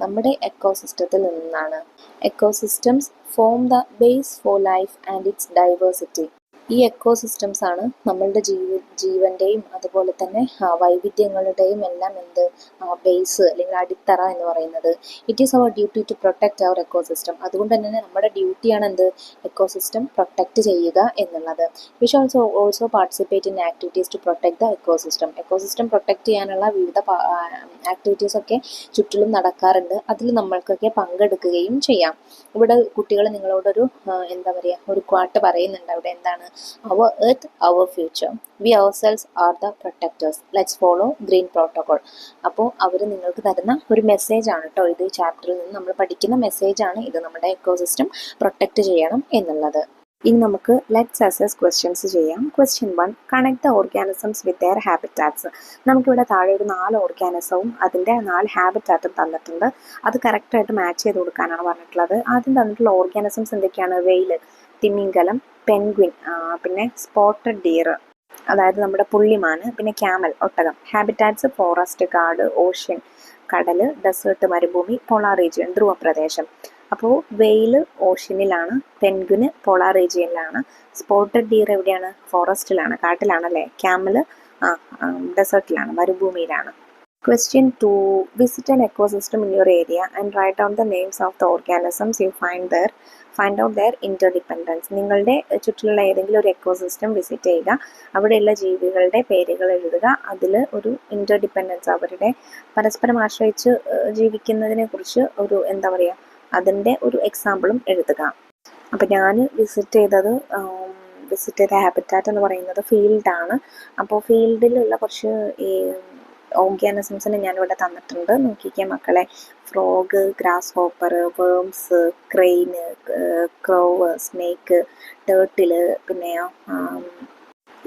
നമ്മുടെ എക്കോസിസ്റ്റത്തിൽ നിന്നാണ്. Ecosystems form the base for life and it's diversity. ഈ എക്കോസിസ്റ്റംസ് ആണ് നമ്മളുടെ ജീവൻ്റെയും അതുപോലെ തന്നെ വൈവിധ്യങ്ങളുടെയും എല്ലാം ബേസ് അല്ലെങ്കിൽ അടിത്തറ എന്ന് പറയുന്നത്. It is our duty to protect our ecosystem. അതുകൊണ്ട് തന്നെ നമ്മുടെ ഡ്യൂട്ടിയാണ് എക്കോസിസ്റ്റം പ്രൊട്ടക്റ്റ് ചെയ്യുക എന്നുള്ളത്. We should also participate in activities to protect the ecosystem. Ecosystem protect ചെയ്യാനുള്ള വിവിധ ആക്ടിവിറ്റീസൊക്കെ ചുറ്റിലും നടക്കാറുണ്ട്. അതിൽ നമ്മൾക്കൊക്കെ പങ്കെടുക്കുകയും ചെയ്യാം. ഇവിടെ കുട്ടികൾ നിങ്ങളോടൊരു ഒരു പാട്ട് പറയുന്നുണ്ട്. അവിടെ എന്താണ്? Our earth, our future. We ourselves are the protectors. Let's follow green protocol. അപ്പോൾ അവർ നിങ്ങൾക്ക് തരുന്ന ഒരു മെസ്സേജ് ആണ് കേട്ടോ ഇത്. ചാപ്റ്ററിൽ നിന്ന് നമ്മൾ പഠിക്കുന്ന മെസ്സേജാണ് ഇത്. നമ്മുടെ എക്കോസിസ്റ്റം പ്രൊട്ടക്റ്റ് ചെയ്യണം എന്നുള്ളത്. ഇനി നമുക്ക് ലെറ്റ്സ് അസസ് ക്വസ്റ്റ്യൻസ് ചെയ്യാം. Question 1, connect the organisms with their habitats. നമുക്കിവിടെ താഴെ ഒരു 4 ഓർഗാനിസവും അതിൻ്റെ 4 ഹാബിറ്റാറ്റും തന്നിട്ടുണ്ട്. അത് കറക്റ്റായിട്ട് മാച്ച് ചെയ്ത് കൊടുക്കാനാണ് പറഞ്ഞിട്ടുള്ളത്. ആദ്യം തന്നിട്ടുള്ള ഓർഗാനിസംസ് എന്തൊക്കെയാണ്? വെയിൽ, തിമിംഗലം, പെൻഗ്വിൻ, പിന്നെ സ്പോട്ടഡ് ഡിയർ അതായത് നമ്മുടെ പുള്ളിമാന്, പിന്നെ ക്യാമൽ ഒട്ടകം. ഹാബിറ്റാറ്റ്സ് ഫോറസ്റ്റ്, കാട്, ഓഷ്യൻ കടൽ, ഡെസേർട്ട് മരുഭൂമി, പോളാർ റീജിയൻ ധ്രുവപ്രദേശം. അപ്പോൾ വെയിൽ ഓഷ്യനിലാണ്, പെൻഗ്വിന് പോളാർ റീജിയനിലാണ്, സ്പോട്ടഡ് ഡിയർ എവിടെയാണ്? ഫോറസ്റ്റിലാണ്, കാട്ടിലാണല്ലേ. Camel ഡെസേർട്ടിലാണ്, മരുഭൂമിയിലാണ്. Question 2, visit an ecosystem in your area and write down the names of the organisms you find there. Find out their interdependence. നിങ്ങളുടെ ചുറ്റിലുള്ള ഏതെങ്കിലും ഒരു ecosystem visit ചെയ്യുക, അവിടെയുള്ള ജീവികളുടെ പേരുകൾ എഴുതുക, അതിൽ ഒരു ഇൻ്റർഡിപ്പെൻഡൻസ് അവരുടെ പരസ്പരം ആശ്രയിച്ച് ജീവിക്കുന്നതിനെ കുറിച്ച് ഒരു അതിൻ്റെ ഒരു എക്സാമ്പിളും എഴുതുക. അപ്പം ഞാൻ വിസിറ്റ് ചെയ്ത ഹാബിറ്റാറ്റ് എന്ന് പറയുന്നത് ഫീൽഡാണ്. അപ്പോൾ ഫീൽഡിലുള്ള കുറച്ച് ഓർഗാനിസംസിനെ ഞാനിവിടെ തന്നിട്ടുണ്ട്. നോക്കിക്കേ മക്കളെ. Frog, grasshopper, worms, crane, crow, snake, turtle, പിന്നെ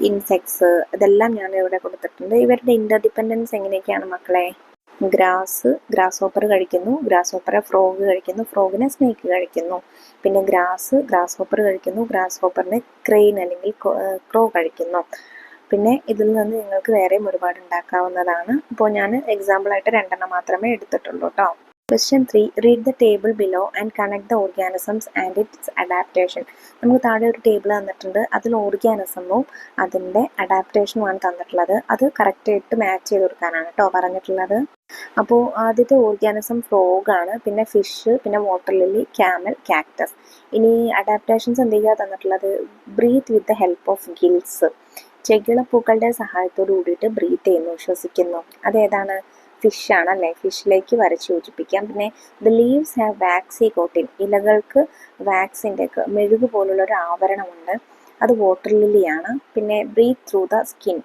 ഇൻസെക്ട്സ്, ഇതെല്ലാം ഞാനിവിടെ കൊടുത്തിട്ടുണ്ട്. ഇവരുടെ ഇൻ്റർഡിപ്പെൻഡൻസ് എങ്ങനെയൊക്കെയാണ് മക്കളെ? ഗ്രാസ് ഹോപ്പർ കഴിക്കുന്നു, ഗ്രാസ് ഹോപ്പറെ ഫ്രോഗ് കഴിക്കുന്നു, ഫ്രോഗിനെ സ്നേക്ക് കഴിക്കുന്നു. പിന്നെ ഗ്രാസ് ഹോപ്പർ കഴിക്കുന്നു, ഗ്രാസ് ഹോപ്പറിനെ ക്രെയിൻ അല്ലെങ്കിൽ ക്രോ കഴിക്കുന്നു. പിന്നെ ഇതിൽ നിന്ന് നിങ്ങൾക്ക് വേറെയും ഒരുപാട് ഉണ്ടാക്കാവുന്നതാണ്. അപ്പോൾ ഞാൻ എക്സാമ്പിളായിട്ട് 2 മാത്രമേ എടുത്തിട്ടുള്ളൂ കേട്ടോ. Question 3, read the table below and connect the organisms and its adaptation. നമുക്ക് താഴെ ഒരു ടേബിൾ തന്നിട്ടുണ്ട്. അതിൽ ഓർഗാനിസമും അതിൻ്റെ അഡാപ്റ്റേഷനുമാണ് തന്നിട്ടുള്ളത്. അത് കറക്റ്റായിട്ട് മാച്ച് ചെയ്ത് കൊടുക്കാനാണ് കേട്ടോ പറഞ്ഞിട്ടുള്ളത്. അപ്പോൾ ആദ്യത്തെ ഓർഗാനിസം ഫ്രോഗാണ്, പിന്നെ ഫിഷ്, പിന്നെ വാട്ടർ ലില്ലി, ക്യാമൽ, കാക്ടസ്. ഇനി അഡാപ്റ്റേഷൻസ് എന്തൊക്കെയാണ് തന്നിട്ടുള്ളത്? Breathe with the help of gills. ചെകിളപ്പൂക്കളുടെ സഹായത്തോട് കൂടിയിട്ട് ബ്രീത്ത് ചെയ്യുന്നു, ശ്വസിക്കുന്നു. അതേതാണ്? ഫിഷാണ് അല്ലേ. ഫിഷിലേക്ക് വരച്ച് യോജിപ്പിക്കാം. പിന്നെ the leaves have waxy coating, ഇലകൾക്ക് വാക്സിൻ്റെ മെഴുകു പോലുള്ള ഒരു ആവരണമുണ്ട്. അത് വാട്ടർ ലില്ലിയാണ്. പിന്നെ ബ്രീത്ത് ത്രൂ ദ സ്കിൻ,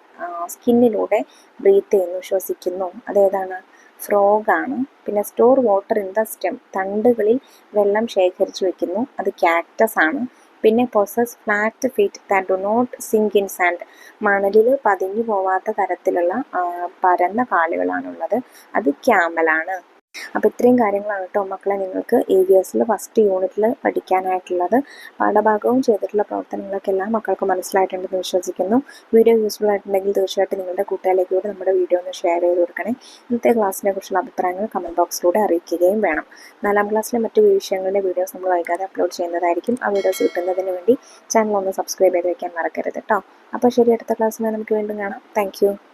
സ്കിന്നിലൂടെ ബ്രീത്ത് ചെയ്യുന്നു, ശ്വസിക്കുന്നു. അതേതാണ്? ഫ്രോഗാണ്. പിന്നെ store water in the stem, തണ്ടുകളിൽ വെള്ളം ശേഖരിച്ചു വെക്കുന്നു. അത് ക്യാക്ടസ് ആണ്. പിന്നെ possess flat feet that do not sink in sand, മണലിൽ പതിഞ്ഞു പോവാത്ത തരത്തിലുള്ള പരന്ന കാലുകളാണുള്ളത്. അത് ക്യാമലാണ്. അപ്പോൾ ഇത്രയും കാര്യങ്ങളാണ് കേട്ടോ മക്കളെ നിങ്ങൾക്ക് AVSൽ ഫസ്റ്റ് യൂണിറ്റിൽ പഠിക്കാനായിട്ടുള്ളത്. പാഠഭാഗവും ചെയ്തിട്ടുള്ള പ്രവർത്തനങ്ങളൊക്കെ എല്ലാ മക്കൾക്കും മനസ്സിലായിട്ടുണ്ടെന്ന് വിശ്വസിക്കുന്നു. വീഡിയോ യൂസ്ഫുൾ ആയിട്ടുണ്ടെങ്കിൽ തീർച്ചയായിട്ടും നിങ്ങളുടെ കൂട്ടുകാരിലേക്ക് കൂടെ നമ്മുടെ വീഡിയോ ഒന്ന് ഷെയർ ചെയ്ത് കൊടുക്കണേ. ഇന്നത്തെ ക്ലാസ്സിനെ കുറിച്ചുള്ള അഭിപ്രായങ്ങൾ കമൻറ്റ് ബോക്സിലൂടെ അറിയിക്കുകയും വേണം. 4ാം ക്ലാസ്സിലെ മറ്റു വിഷയങ്ങളുടെ വീഡിയോസ് നമ്മൾ വൈകാതെ അപ്ലോഡ് ചെയ്യുന്നതായിരിക്കും. ആ വീഡിയോസ് കിട്ടുന്നതിന് വേണ്ടി ചാനൽ ഒന്ന് സബ്സ്ക്രൈബ് ചെയ്ത് വയ്ക്കാൻ മറക്കരുത് കേട്ടോ. അപ്പോൾ ശരി, അടുത്ത ക്ലാസ്സിൽ നമുക്ക് വീണ്ടും കാണാം. താങ്ക്